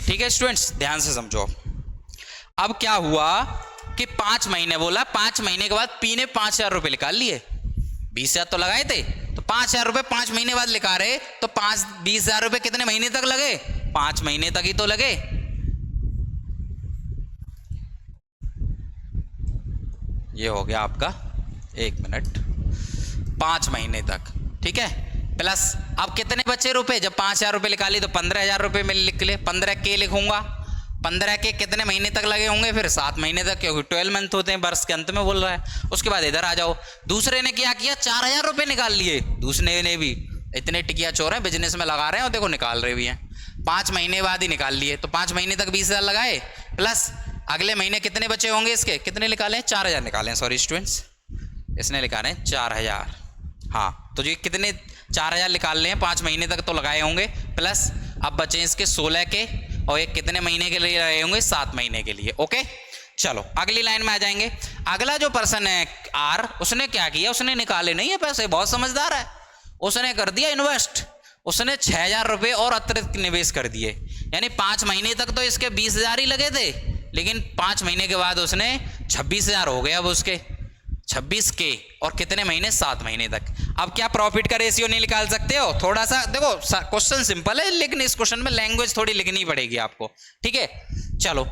ठीक है स्टूडेंट्स, ध्यान से समझो। अब क्या हुआ कि 5 महीने बोला, 5 महीने के बाद P ने 5,000 रुपये निकाल लिए। 20,000 तो लगाए थे, तो 5,000 रुपये 5 महीने बाद लिखा रहे, तो 20,000 रुपये कितने महीने तक लगे, 5 महीने तक ही तो लगे। ये हो गया आपका 1 मिनट, 5 महीने तक। ठीक है, प्लस अब कितने बचे रुपए, जब 5,000 रुपये निकाली तो 15,000 रुपये में लिख ले, 15K लिखूंगा। 15K कितने महीने तक लगे होंगे, फिर 7 महीने तक, क्योंकि 12 मंथ होते हैं, वर्ष के अंत में बोल रहा है। उसके बाद इधर आ जाओ, दूसरे ने क्या किया, 4,000 रुपये निकाल लिए। दूसरे ने भी इतने टिकिया चोर हैं, बिजनेस में लगा रहे हैं और देखो निकाल रहे भी हैं। 5 महीने बाद ही निकाल लिए, तो 5 महीने तक 20,000 लगाए, प्लस अगले महीने कितने बचे होंगे इसके, कितने निकाले, 4,000 निकाले, सॉरी स्टूडेंट्स, इसने निकाले 4,000। हाँ, तो ये कितने 4,000 निकाल ले हैं, 5 महीने तक तो लगाए होंगे, प्लस अब बचे इसके 16K और एक कितने महीने के लिए लगाए होंगे, 7 महीने के लिए। ओके, चलो अगली लाइन में आ जाएंगे। अगला जो पर्सन है R, उसने क्या किया, उसने निकाले नहीं है पैसे, बहुत समझदार है, उसने कर दिया इन्वेस्ट। उसने 6,000 रुपये और अतिरिक्त निवेश कर दिए, यानी 5 महीने तक तो इसके 20,000 ही लगे थे, लेकिन 5 महीने के बाद उसने 26,000 हो गए अब उसके। 26K और कितने महीने, 7 महीने तक। अब क्या प्रॉफिट का रेशियो नहीं निकाल सकते हो? थोड़ा सा देखो, क्वेश्चन सिंपल है लेकिन इस क्वेश्चन में लैंग्वेज थोड़ी लिखनी पड़ेगी आपको, ठीक है। चलो,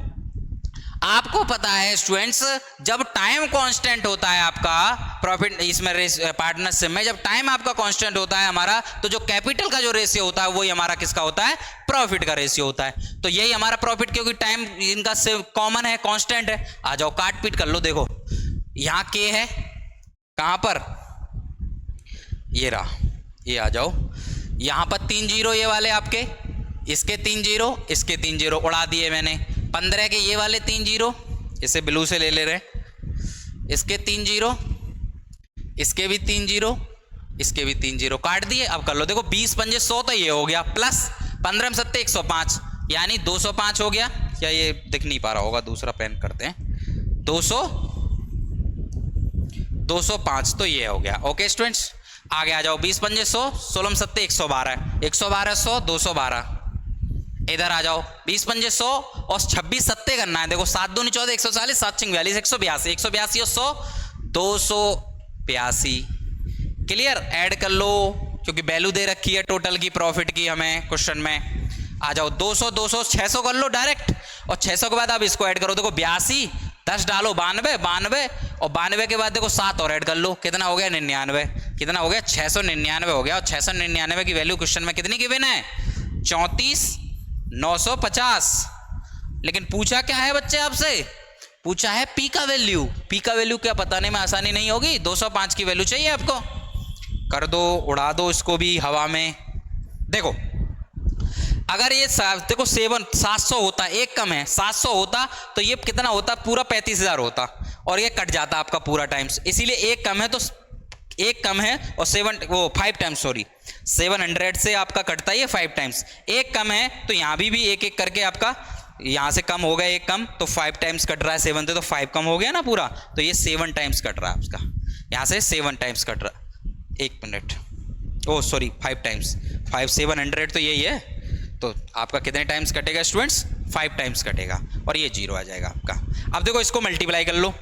आपको पता है स्टूडेंट्स, जब टाइम कांस्टेंट होता है आपका प्रॉफिट इसमें पार्टनरशिप में, जब टाइम आपका कांस्टेंट होता है हमारा, तो जो कैपिटल का जो रेशियो होता है वही हमारा किसका होता है, प्रॉफिट का रेशियो होता है। तो यही हमारा प्रॉफिट, क्योंकि टाइम इनका कॉमन है, कांस्टेंट है। आ जाओ काट पीट कर लो, देखो यहां के है, कहां पर, ये रहा, ये आ जाओ, यहां पर 3 जीरो ये वाले आपके, इसके 3 जीरो, इसके 3 जीरो उड़ा दिए मैंने। 15 के ये वाले 3 जीरो, इसे ब्लू से ले रहे, इसके 3 जीरो, इसके भी 3 जीरो, इसके भी 3 जीरो काट दिए। अब कर लो, देखो 20 पंजे 100 तो ये हो गया, प्लस 15 सत्ते 105, यानी 205 हो गया। क्या ये दिख नहीं पा रहा होगा, दूसरा पेन करते हैं, 205 तो ये हो गया। ओके स्टूडेंट्स, आगे आ जाओ, 20 पंजे 100, 16 सत्ते 112, 112 100 212। इधर आ जाओ, 20 पंजे 100 और 26 सत्ते करना है। देखो 7 दूनी 14, 140, 7 छिंग 42, 182, 182 और 100 282। क्लियर, ऐड कर लो, क्योंकि वैल्यू दे रखी है टोटल की प्रॉफिट की हमें क्वेश्चन में। आ जाओ 200 200 600 कर लो डायरेक्ट, और 600 के बाद आप इसको ऐड करो। देखो 82, 10 डालो 92, 92 और 92 के बाद देखो 7 और ऐड कर लो, कितना हो गया 99। कितना हो गया, 699 हो गया। और 699 की वैल्यू क्वेश्चन में कितनी गिवन है, 34,950। लेकिन पूछा क्या है बच्चे आपसे, पूछा है पी का वैल्यू। पी का वैल्यू क्या बताने में आसानी नहीं होगी, 205 की वैल्यू चाहिए आपको। कर दो, उड़ा दो इसको भी हवा में। देखो अगर ये देखो 700 होता, एक कम है, 700 होता तो ये कितना होता, पूरा 35,000 होता, और ये कट जाता आपका पूरा टाइम्स। इसीलिए एक कम है तो एक कम है, और 5 टाइम्स, सॉरी 700 से आपका कटता है ये 5 टाइम्स। एक कम है तो यहाँ भी एक एक करके आपका यहाँ से कम हो गया, एक कम तो 5 टाइम्स कट रहा है, 7 से तो 5 कम हो गया ना पूरा, तो ये 7 टाइम्स कट रहा है आपका, यहाँ से 7 टाइम्स कट रहा है। 1 मिनट, ओ सॉरी 5 टाइम्स, 5 700 तो यही है, तो आपका कितने टाइम्स कटेगा स्टूडेंट्स, 5 टाइम्स कटेगा, और ये 0 आ जाएगा आपका। अब देखो इसको मल्टीप्लाई कर लो,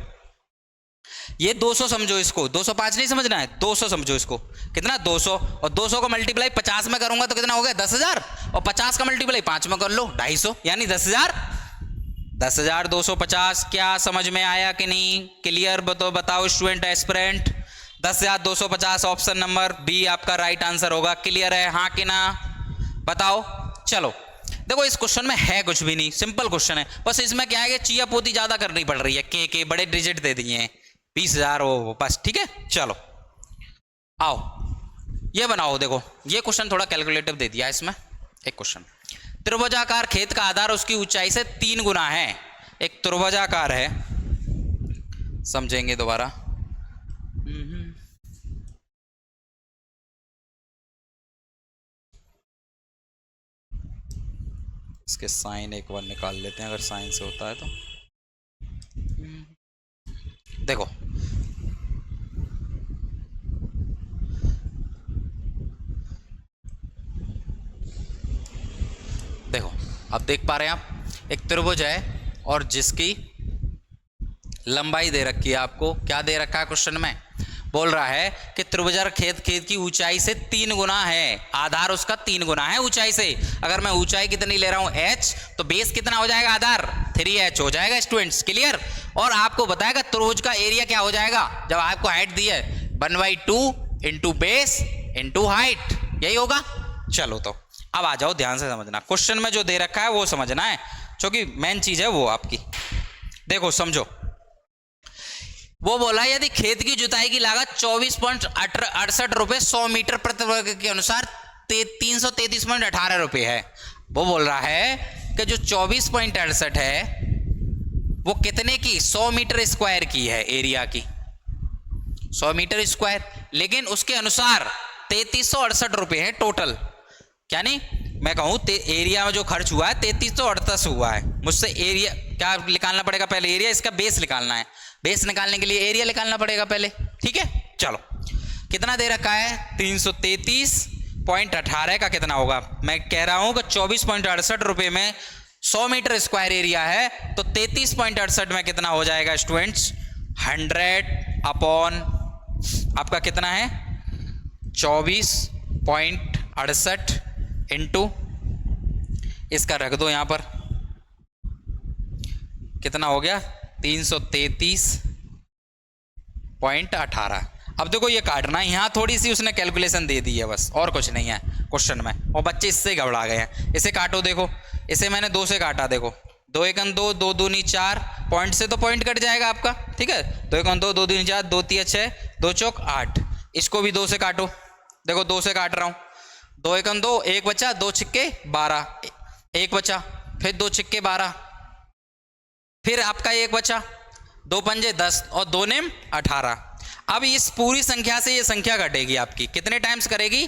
ये 200 समझो इसको, 205 नहीं समझना है, 200 समझो इसको। कितना 200, और 200 को मल्टीप्लाई 50 में करूंगा तो कितना हो गया 10,000, और 50 का मल्टीप्लाई 5 में कर लो 250, यानी 10,000। 10,250 क्या समझ में आया कि नहीं, क्लियर बताओ student aspirant. 10,250 option number B आपका राइट आंसर होगा। क्लियर है, हाँ कि ना बताओ। चलो देखो इस क्वेश्चन में है कुछ भी नहीं, सिंपल क्वेश्चन है, बस इसमें क्या है कि चिया पोती ज्यादा करनी पड़ रही है, के बड़े डिजिट दे दिए हैं, 20,000 हो बस, ठीक है। चलो आओ ये बनाओ, देखो ये क्वेश्चन थोड़ा कैलकुलेटिव दे दिया इसमें। एक क्वेश्चन, त्रिभुजाकार खेत का आधार उसकी ऊंचाई से 3 गुना है। एक त्रिभुजाकार है, समझेंगे दोबारा। इसके साइन एक बार निकाल लेते हैं, अगर साइन से होता है तो। देखो देखो अब देख पा रहे हैं आप, एक त्रिभुज है और जिसकी लंबाई दे रखी है आपको, क्या दे रखा है क्वेश्चन में, बोल रहा है कि त्रिभुजाकार खेत की ऊंचाई से 3 गुना है, आधार उसका 3 गुना है ऊंचाई से। अगर मैं ऊंचाई कितनी ले रहा हूं h, तो बेस कितना हो जाएगा, आधार 3h हो जाएगा स्टूडेंट्स। क्लियर, और आपको बताएगा त्रिभुज का एरिया क्या हो जाएगा, जब आपको हाइट दी है 1/2 इंटू बेस इंटू हाइट, यही होगा। चलो तो अब आ जाओ, ध्यान से समझना, क्वेश्चन में जो दे रखा है वो समझना है, क्योंकि मेन चीज है वो आपकी। देखो समझो, वो बोला यदि खेत की जुताई की लागत 24.68 रुपए 100 मीटर प्रति वर्ग के अनुसार 333.18 रुपए है। वो बोल रहा है कि जो 24.68 है वो कितने की, 100 मीटर स्क्वायर की है, एरिया की 100 मीटर स्क्वायर, लेकिन उसके अनुसार 3368 रुपए है टोटल। यानी मैं कहूं एरिया में जो खर्च हुआ है 3368 हुआ है। मुझसे एरिया क्या निकालना पड़ेगा, पहले एरिया, इसका बेस निकालना है, बेस निकालने के लिए एरिया निकालना पड़ेगा पहले, ठीक है। चलो कितना दे रखा है, 333.18 का कितना होगा, मैं कह रहा हूं कि 24.68 रुपए में 100 मीटर स्क्वायर एरिया है, तो 33.68 में कितना हो जाएगा स्टूडेंट्स, 100 अपॉन आपका कितना है 24.68 इंटू इसका रख दो यहाँ पर, कितना हो गया 333.18। अब देखो ये काटना है, यहाँ थोड़ी सी उसने कैलकुलेशन दे दी है बस, और कुछ नहीं है क्वेश्चन में, और बच्चे इससे घबरा गए हैं। इसे काटो, देखो इसे मैंने 2 से काटा, देखो 2 एकम 2, 2 दूनी 4, पॉइंट से तो पॉइंट कट जाएगा आपका, ठीक है। 2 एकम 2, 2 दूनी 4, 2 तिया 6, 2 चौक 8। इसको भी 2 से काटो, देखो 2 से काट रहा हूँ। 2 एकम 2, 1 बचा, 2 छिक्के 12, 1 बचा, फिर 2 छिक्के 12, फिर आपका 1 बचा, 2 पंजे 10 और 2 नेम 18। अब इस पूरी संख्या से ये संख्या घटेगी आपकी, कितने टाइम्स करेगी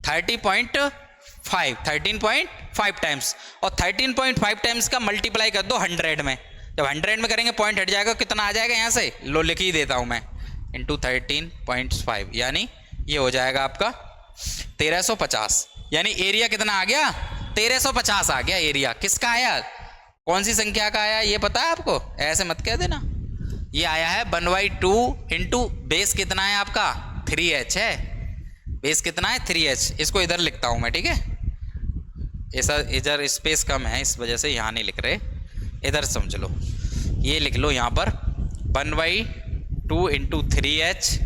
13.5 टाइम्स, और 13.5 टाइम्स का मल्टीप्लाई कर दो 100 में। जब 100 में करेंगे पॉइंट हट जाएगा, कितना आ जाएगा यहाँ से, लो लिख ही देता हूँ मैं, इंटू 13.5, यानी ये हो जाएगा आपका 1350। यानी एरिया कितना आ गया 1350 आ गया एरिया। किसका आया, कौन सी संख्या का आया ये पता है आपको, ऐसे मत कह देना। ये आया है 1/2 इंटू बेस कितना है आपका 3h है, बेस कितना है 3h। इसको इधर लिखता हूं मैं, ठीक है, ऐसा इधर स्पेस कम है इस वजह से यहाँ नहीं लिख रहे, इधर समझ लो, ये लिख लो यहाँ पर 1/2 इंटू 3h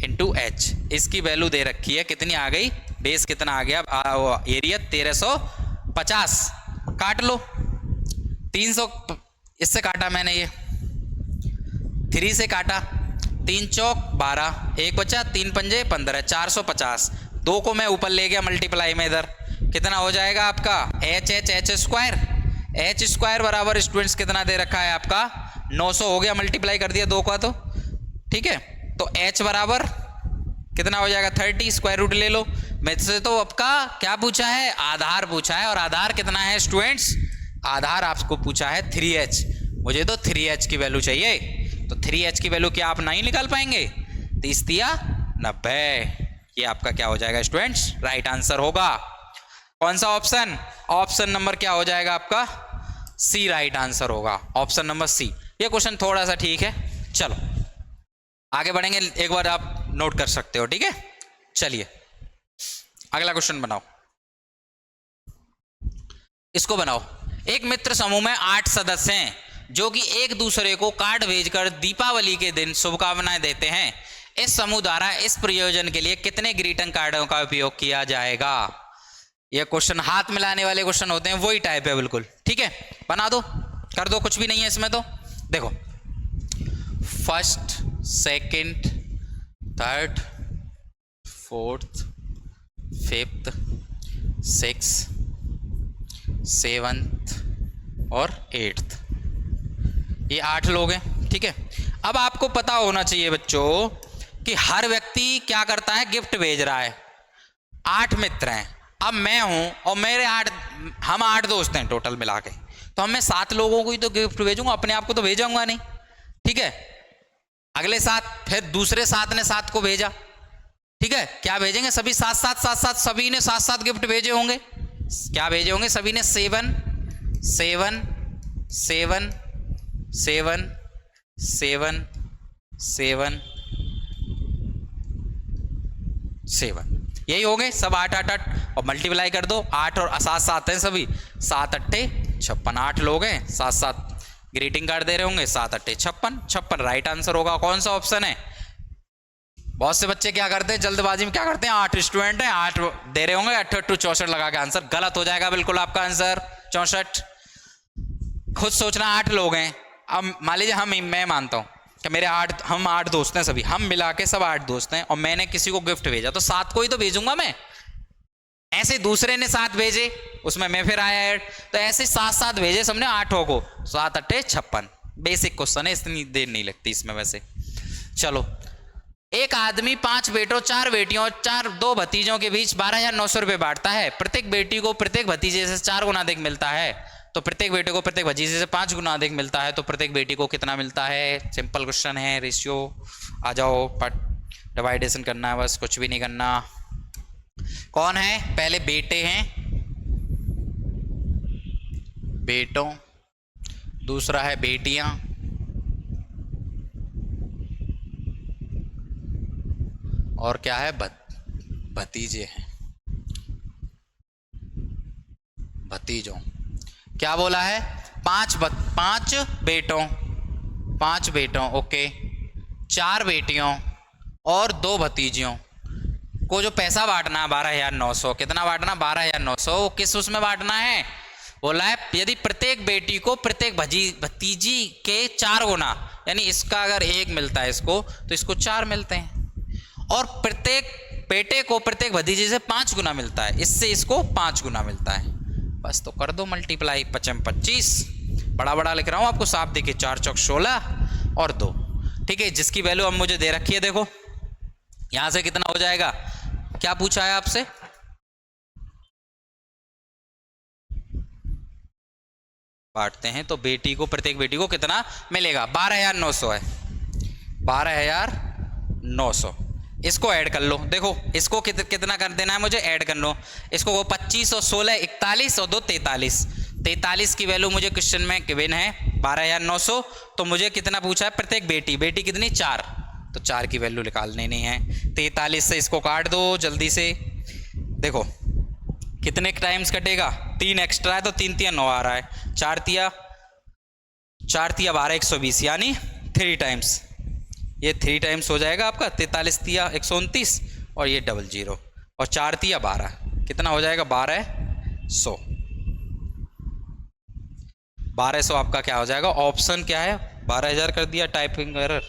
इंटू h। इसकी वैल्यू दे रखी है, कितनी आ गई, बेस कितना आ गया, एरिया 1350। काट लो, 300 इससे काटा मैंने, ये 3 से काटा, 3 चौक 12, 1 बचा, 3 पंजे 15, 450। 2 को मैं ऊपर ले गया मल्टीप्लाई में, इधर कितना हो जाएगा आपका h स्क्वायर बराबर स्टूडेंट्स कितना दे रखा है आपका 900 हो गया, मल्टीप्लाई कर दिया 2 का तो, ठीक है। तो h बराबर कितना हो जाएगा 30, स्क्वायर रूट ले लो। मैं से तो आपका क्या पूछा है, आधार पूछा है, और आधार कितना है स्टूडेंट्स, आधार आपको पूछा है 3h। मुझे तो 3h की वैल्यू चाहिए, तो 3h की वैल्यू क्या आप नहीं निकाल पाएंगे, 30 तिया 90। ये आपका क्या हो जाएगा स्टूडेंट्स, राइट आंसर होगा। कौन सा ऑप्शन, ऑप्शन नंबर क्या हो जाएगा आपका सी, राइट आंसर होगा ऑप्शन नंबर सी। ये क्वेश्चन थोड़ा सा ठीक है, चलो आगे बढ़ेंगे, एक बार आप नोट कर सकते हो, ठीक है। चलिए अगला क्वेश्चन बनाओ, इसको बनाओ। एक मित्र समूह में 8 सदस्य हैं जो कि एक दूसरे को कार्ड भेजकर दीपावली के दिन शुभकामनाएं देते हैं। इस समूह द्वारा इस प्रयोजन के लिए कितने ग्रीटिंग कार्डों का उपयोग किया जाएगा। ये क्वेश्चन हाथ मिलाने वाले क्वेश्चन होते हैं, वही टाइप है बिल्कुल, ठीक है। बना दो, कर दो, कुछ भी नहीं है इसमें। तो देखो first, second, third, fourth, fifth, sixth, seventh और 8th, ये 8 लोग हैं, ठीक है। अब आपको पता होना चाहिए बच्चों कि हर व्यक्ति क्या करता है, गिफ्ट भेज रहा है। 8 मित्र हैं, अब मैं हूं और मेरे 8, हम 8 दोस्त हैं टोटल मिला के, तो मैं 7 लोगों को ही तो गिफ्ट भेजूंगा, अपने आप को तो भेजूंगा नहीं, ठीक है। अगले 7, फिर दूसरे 7 ने 7 को भेजा, ठीक है। क्या भेजेंगे, सभी 7 सभी ने 7 गिफ्ट भेजे होंगे। क्या भेजे होंगे, सभी ने 7 7 7 7 7 7 7, यही हो गए सब 8 8 8, और मल्टीप्लाई कर दो, 8 और 7 7 हैं सभी, 7 अट्ठे 56, 8 लोग हैं, 7 7 ग्रीटिंग कार्ड दे रहे होंगे, 7 अट्ठे 56 राइट आंसर होगा। कौन सा ऑप्शन है। बहुत से बच्चे क्या करते हैं, जल्दबाजी में क्या करते हैं, 8 स्टूडेंट हैं, 8 दे रहे होंगे, 8 8 64 लगा के आंसर गलत हो जाएगा बिल्कुल आपका आंसर 64। खुद सोचना 8 लोग हैं, अब मान लीजिए मैं मानता हूं कि मेरे 8, हम 8 दोस्त हैं सभी, हम मिला के सब 8 दोस्त हैं, और मैंने किसी को गिफ्ट भेजा तो 7 को ही तो भेजूंगा मैं। ऐसे दूसरे ने 7 भेजे, उसमें मैं फिर आया ऐड, तो ऐसे 7 7 भेजे सबने 8 को, 7 अट्ठे 56। बेसिक क्वेश्चन है, इतनी देर नहीं लगती इसमें वैसे। चलो, एक आदमी 5 बेटों 4 बेटियों और 2 भतीजों के बीच 12,900 रुपये बांटता है। प्रत्येक बेटी को प्रत्येक भतीजे से 4 गुना अधिक मिलता है, तो प्रत्येक बेटे को प्रत्येक भतीजे से 5 गुना अधिक मिलता है, तो प्रत्येक बेटी को कितना मिलता है। सिंपल क्वेश्चन है, रेशियो आ जाओ, डिवाइडेशन करना है बस, कुछ भी नहीं करना। कौन है, पहले बेटे हैं, बेटों, दूसरा है बेटियां, और क्या है, भतीजे हैं, भतीजों। क्या बोला है, 5 बेटों, ओके, 4 बेटियों और 2 भतीजियों को जो पैसा बांटना है 12,900, कितना बांटना, 12,900, वो किस उसमें बांटना है, बोला है यदि प्रत्येक बेटी को प्रत्येक भतीजी के 4 गुना, यानी इसका अगर 1 मिलता है इसको तो इसको 4 मिलते हैं, और प्रत्येक बेटे को प्रत्येक भतीजे से 5 गुना मिलता है, इससे इसको 5 गुना मिलता है। बस तो कर दो मल्टीप्लाई, 25, बड़ा बड़ा लिख रहा हूं आपको, साफ देखिए, 4 चौक 16 और 2, ठीक है। जिसकी वैल्यू अब मुझे दे रखी है, देखो यहां से कितना हो जाएगा, क्या पूछा है आपसे, बांटते हैं तो बेटी को, प्रत्येक बेटी को कितना मिलेगा, 12,900 है, 12,900। इसको ऐड कर लो, देखो इसको कितना कर देना है मुझे, ऐड कर लो इसको, वो 25 और 16 41 और 2 43, 43 की वैल्यू मुझे क्वेश्चन में गिवन है 12,900, तो मुझे कितना पूछा है, प्रत्येक बेटी कितनी, 4, तो 4 की वैल्यू निकालनी नहीं है। 43 से इसको काट दो जल्दी से, देखो कितने टाइम्स कटेगा, 3 एक्स्ट्रा है तो 3 तिया 9 आ रहा है, 4 तिया 12 120, यानी 3 टाइम्स, ये 3 टाइम्स हो जाएगा आपका, 43 तिया 129 और ये 00 और 4 तिया 12, कितना हो जाएगा, 1200, 1200 आपका क्या हो जाएगा, ऑप्शन क्या है, 12,000 कर दिया, टाइपिंग एरर,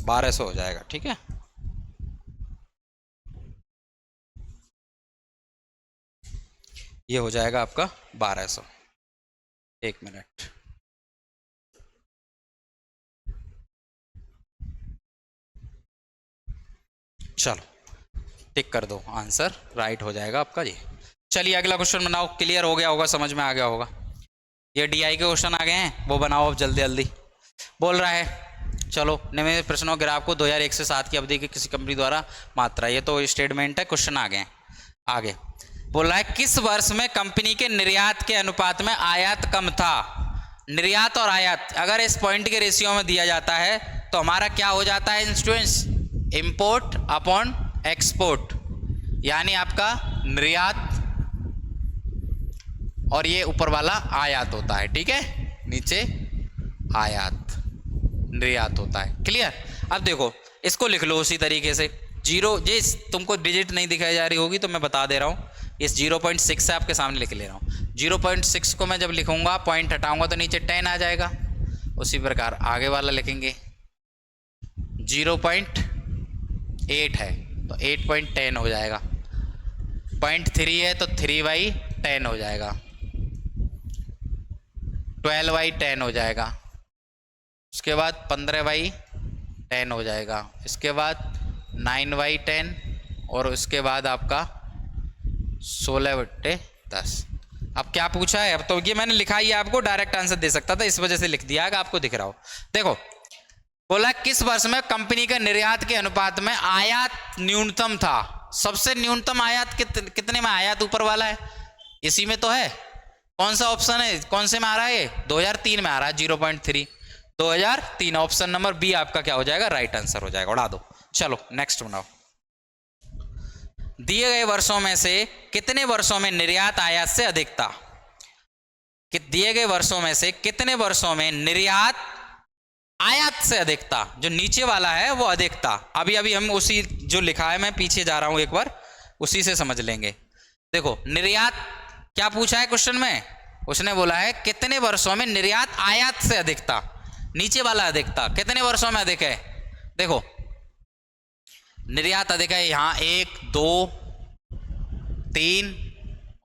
1200 हो जाएगा, ठीक है। ये हो जाएगा आपका 1200, 1 मिनट, चलो टिक कर दो, आंसर राइट हो जाएगा आपका जी। चलिए अगला क्वेश्चन बनाओ, क्लियर हो गया होगा, समझ में आ गया होगा, ये डीआई के क्वेश्चन आ गए हैं, वो बनाओ अब जल्दी जल्दी। बोल रहा है चलो, निम्नलिखित प्रश्नों ग्राफ को 2001 से 7 की अवधि की किसी कंपनी द्वारा मात्रा, ये तो स्टेटमेंट है, क्वेश्चन आ गए। आगे बोल रहा है किस वर्ष में कंपनी के निर्यात के अनुपात में आयात कम था। निर्यात और आयात अगर इस पॉइंट के रेशियो में दिया जाता है तो हमारा क्या हो जाता है स्टूडेंट्स, इंपोर्ट अपॉन एक्सपोर्ट, यानी आपका निर्यात और ये ऊपर वाला आयात होता है, ठीक है, नीचे आयात निर्यात होता है, क्लियर। अब देखो इसको लिख लो उसी तरीके से, 0 जिस तुमको डिजिट नहीं दिखाई जा रही होगी तो मैं बता दे रहा हूँ, इस 0.6 से आपके सामने लिख ले रहा हूँ, 0.6 को मैं जब लिखूंगा पॉइंट हटाऊंगा तो नीचे 10 आ जाएगा, उसी प्रकार आगे वाला लिखेंगे 0.8 है तो 8.10 हो जाएगा, 0.3 है तो 3/10 हो जाएगा, 12/10 हो जाएगा, उसके बाद 15/10 हो जाएगा, इसके बाद 9/10 और उसके बाद आपका 16/10। अब क्या पूछा है, अब तो ये मैंने लिखा ही आपको, डायरेक्ट आंसर दे सकता था, इस वजह से लिख दिया है आपको दिख रहा हो। देखो बोला किस वर्ष में कंपनी के निर्यात के अनुपात में आयात न्यूनतम था। सबसे न्यूनतम आयात कितने में, आयात ऊपर वाला है इसी में तो है, कौन सा ऑप्शन है, कौन से में आ रहा है, 2003 में आ रहा है 0.3, 2003 ऑप्शन नंबर बी आपका क्या हो जाएगा, राइट आंसर हो जाएगा, उड़ा दो। चलो नेक्स्ट बनाओ, दिए गए वर्षों में से कितने वर्षों में निर्यात आयात से अधिक था, दिए गए वर्षों में से कितने वर्षों में निर्यात आयात से अधिक था, जो नीचे वाला है वो अधिक था। अभी अभी हम उसी जो लिखा है, मैं पीछे जा रहा हूं एक बार, उसी से समझ लेंगे। देखो निर्यात क्या पूछा है क्वेश्चन में, उसने बोला है कितने वर्षों में निर्यात आयात से अधिक था, नीचे वाला अधिक था, कितने वर्षों में अधिक है, देखो निर्यात अधिक है यहां 1 2 3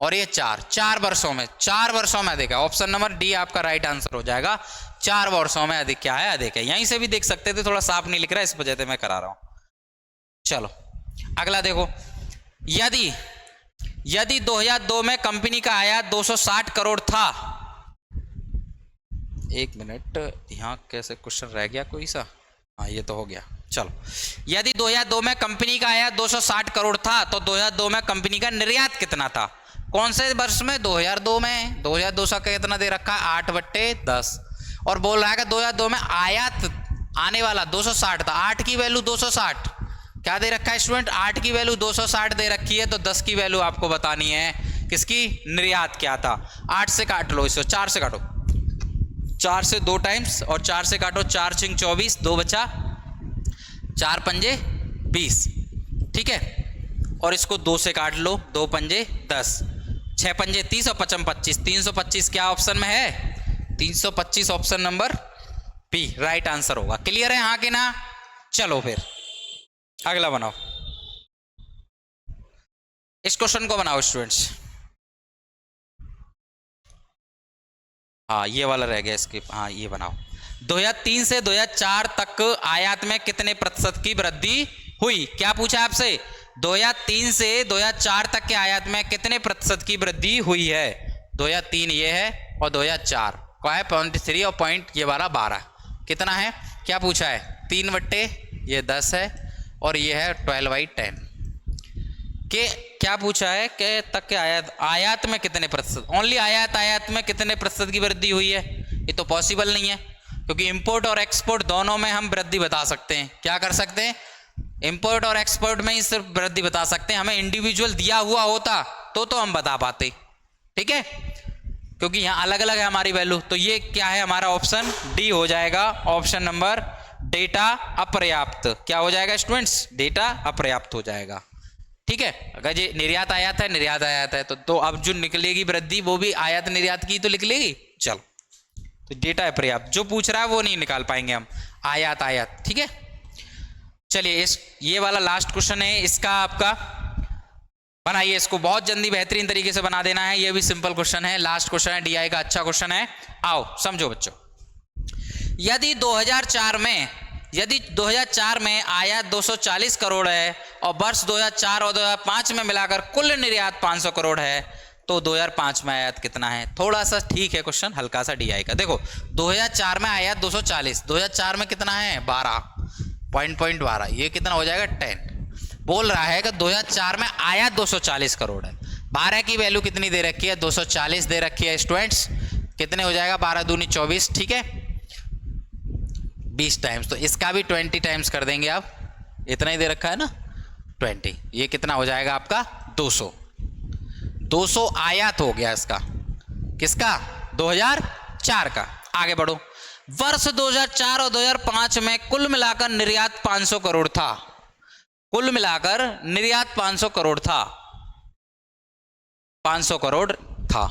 और ये 4 वर्षों में, 4 वर्षों में अधिक है, ऑप्शन नंबर डी आपका राइट आंसर हो जाएगा, 4 वर्षों में अधिक क्या है, अधिक है। यहीं से भी देख सकते थे, थोड़ा साफ नहीं लिख रहा है इस वजह से मैं करा रहा हूं। चलो अगला देखो, यदि 2002 में कंपनी का आयात 260 करोड़ था, 1 मिनट यहां कैसे क्वेश्चन रह गया कोई सा, हाँ ये तो हो गया। चलो यदि 2002 में कंपनी का आयात 260 करोड़ था तो 2002 में कंपनी का निर्यात कितना था, कौन से वर्ष में, 2002 में, 2002 का कितना दे रखा है 8/10, और बोल रहा है कि 2002 में आयात आने वाला 260 था, 8 की वैल्यू 260, क्या दे रखा है स्टूडेंट, 8 की वैल्यू 260 दे रखी है, तो 10 की वैल्यू आपको बतानी है किसकी, निर्यात क्या था। 8 से काट लो इसको, 4 से काटो, 4 से 2 टाइम्स और 4 से काटो, 4 छिंग 24, 2 बचा, 4 पंजे 20, ठीक है। और इसको 2 से काट लो, 2 पंजे 10, 6 पंजे 30 और 55 25, 325 क्या ऑप्शन में है, 325 option number B right answer होगा। क्लियर है हाँ कि ना। चलो फिर अगला बनाओ, इस क्वेश्चन को बनाओ स्टूडेंट्स। हाँ ये वाला रह गया इसके, हाँ ये बनाओ। 2003 से 2004 तक आयात में कितने प्रतिशत की वृद्धि हुई, क्या पूछा आपसे, 2003 से 2004 तक के आयात में कितने प्रतिशत की वृद्धि हुई है। 2003 ये है और 2004 क्या है, 0.3 और पॉइंट ये वाला 12, कितना है, क्या पूछा है, 3 ये 10 है और ये है 12/10 के, क्या पूछा है कि तक के आयात में कितने प्रतिशत, ओनली आयात में कितने प्रतिशत की वृद्धि हुई है। ये तो पॉसिबल नहीं है, क्योंकि इंपोर्ट और एक्सपोर्ट दोनों में हम वृद्धि बता सकते हैं। क्या कर सकते हैं, इंपोर्ट और एक्सपोर्ट में ही सिर्फ वृद्धि बता सकते हैं। हमें इंडिविजुअल दिया हुआ होता तो हम बता पाते, ठीक है, क्योंकि यहाँ अलग अलग है हमारी वैल्यू। तो ये क्या है हमारा ऑप्शन डी हो जाएगा, ऑप्शन नंबर डेटा अपर्याप्त। क्या हो जाएगा स्टूडेंट्स, डेटा अपर्याप्त हो जाएगा, ठीक है। अगर ये निर्यात आयात है, निर्यात आयात है तो अब जो निकलेगी वृद्धि वो भी आयात निर्यात की तो निकलेगी। चलो तो डेटा अपर्याप्त जो पूछ रहा है वो नहीं निकाल पाएंगे हम, आयात, ठीक है। चलिए ये वाला लास्ट क्वेश्चन है, इसका आपका बनाइए, इसको बहुत जल्दी बेहतरीन तरीके से बना देना है। ये भी सिंपल क्वेश्चन है, लास्ट क्वेश्चन है, डीआई का अच्छा क्वेश्चन है। आओ समझो बच्चों, यदि 2004 में आयात 240 करोड़ है और वर्ष 2004 और 2005 में मिलाकर कुल निर्यात 500 करोड़ है, तो 2005 में आयात कितना है। थोड़ा सा ठीक है क्वेश्चन, हल्का सा डीआई का। देखो 2004 में आयात 240, 2004 में कितना है 12, ये कितना हो जाएगा 10। बोल रहा है कि 2004 में आयात 240 करोड़ है, 12 की वैल्यू कितनी दे रखी है, 240 दे रखी है स्टूडेंट्स, कितने हो जाएगा 12 दूनी 24, ठीक है, 20 टाइम्स। तो इसका भी 20 टाइम्स कर देंगे आप, इतना ही दे रखा है ना 20, ये कितना हो जाएगा आपका 200 आयात हो गया इसका, किसका 2004 का। आगे बढ़ो, वर्ष 2004 और 2005 में कुल मिलाकर निर्यात 500 करोड़ था, कुल मिलाकर निर्यात 500 करोड़ था, 500 करोड़ था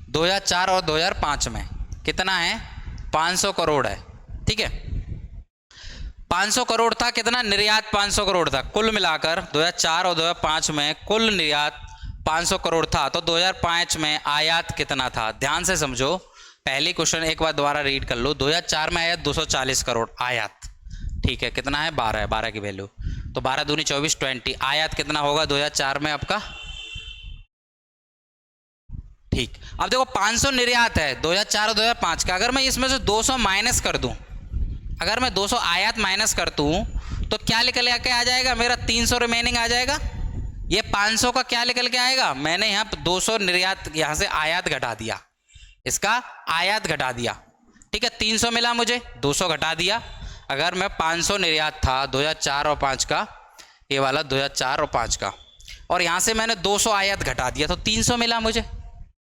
2004 और 2005 में, कितना है 500 करोड़ है, ठीक है। 500 करोड़ था, कितना निर्यात 500 करोड़ था, कुल मिलाकर 2004 और 2005 में कुल निर्यात 500 करोड़ था, तो 2005 में आयात कितना था। ध्यान से समझो, पहली क्वेश्चन एक बार दोबारा रीड कर लो। 2004 में आयात 240 करोड़ आयात, ठीक है, कितना है 12 की वैल्यू, तो 12 दूनी 24 20, आयात कितना होगा 2004 में आपका, ठीक। अब देखो 500 निर्यात है 2004 और 2005 का, अगर मैं इसमें से 200 माइनस कर दूं, अगर मैं 200 आयात माइनस कर दूं तो क्या निकल के आ जाएगा मेरा 300 रिमेनिंग आ जाएगा। ये 500 का क्या निकल के आएगा, मैंने यहाँ 200 निर्यात यहाँ से आयात घटा दिया, इसका आयात घटा दिया, ठीक है, 300 मिला मुझे, 200 घटा दिया। अगर मैं 500 निर्यात था 2004 और 5 का, ये वाला 2004 और 5 का, और यहाँ से मैंने 200 आयात घटा दिया तो 300 मिला मुझे,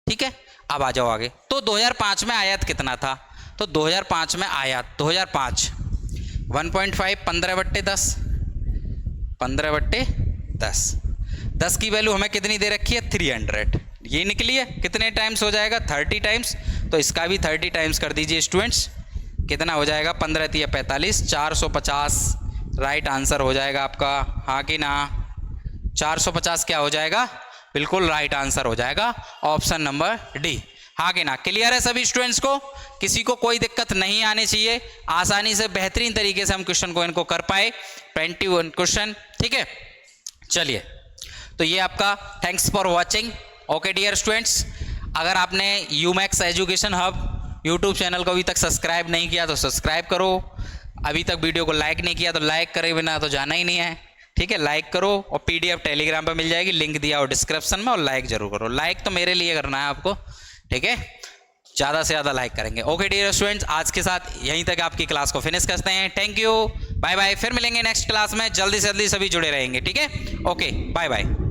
ठीक है। अब आ जाओ आगे, तो 2005 में आयात कितना था, तो 2005 में आयात 2005 1.5 15/10, 15/10, 10 की वैल्यू हमें कितनी दे रखी है 300, ये निकली है, कितने टाइम्स हो जाएगा 30 टाइम्स, तो इसका भी 30 टाइम्स कर दीजिए स्टूडेंट्स, कितना हो जाएगा 15 × 45 450 राइट आंसर हो जाएगा आपका, हाँ कि ना। 450 क्या हो जाएगा, बिल्कुल राइट आंसर हो जाएगा, ऑप्शन नंबर डी, हाँ कि ना। क्लियर है सभी स्टूडेंट्स को, किसी को कोई दिक्कत नहीं आनी चाहिए, आसानी से बेहतरीन तरीके से हम क्वेश्चन को इनको कर पाए, 21 क्वेश्चन, ठीक है। चलिए तो ये आपका, thanks for watching. Okay dear students, अगर आपने Umax education Hub YouTube channel को अभी तक सब्सक्राइब नहीं किया तो सब्सक्राइब करो, अभी तक वीडियो को लाइक नहीं किया तो लाइक करे बिना तो जाना ही नहीं है, ठीक है, लाइक करो। और PDF टेलीग्राम पर मिल जाएगी, लिंक दिया हो डिस्क्रिप्शन में, और लाइक जरूर करो, लाइक तो मेरे लिए करना है आपको, ठीक है, ज़्यादा से ज़्यादा लाइक करेंगे। ओके डियर स्टूडेंट्स, आज के साथ यहीं तक आपकी क्लास को फिनिश करते हैं। Thank you. बाय बाय, फिर मिलेंगे नेक्स्ट क्लास में, जल्दी से जल्दी सभी जुड़े रहेंगे, ठीक है? Okay, bye bye.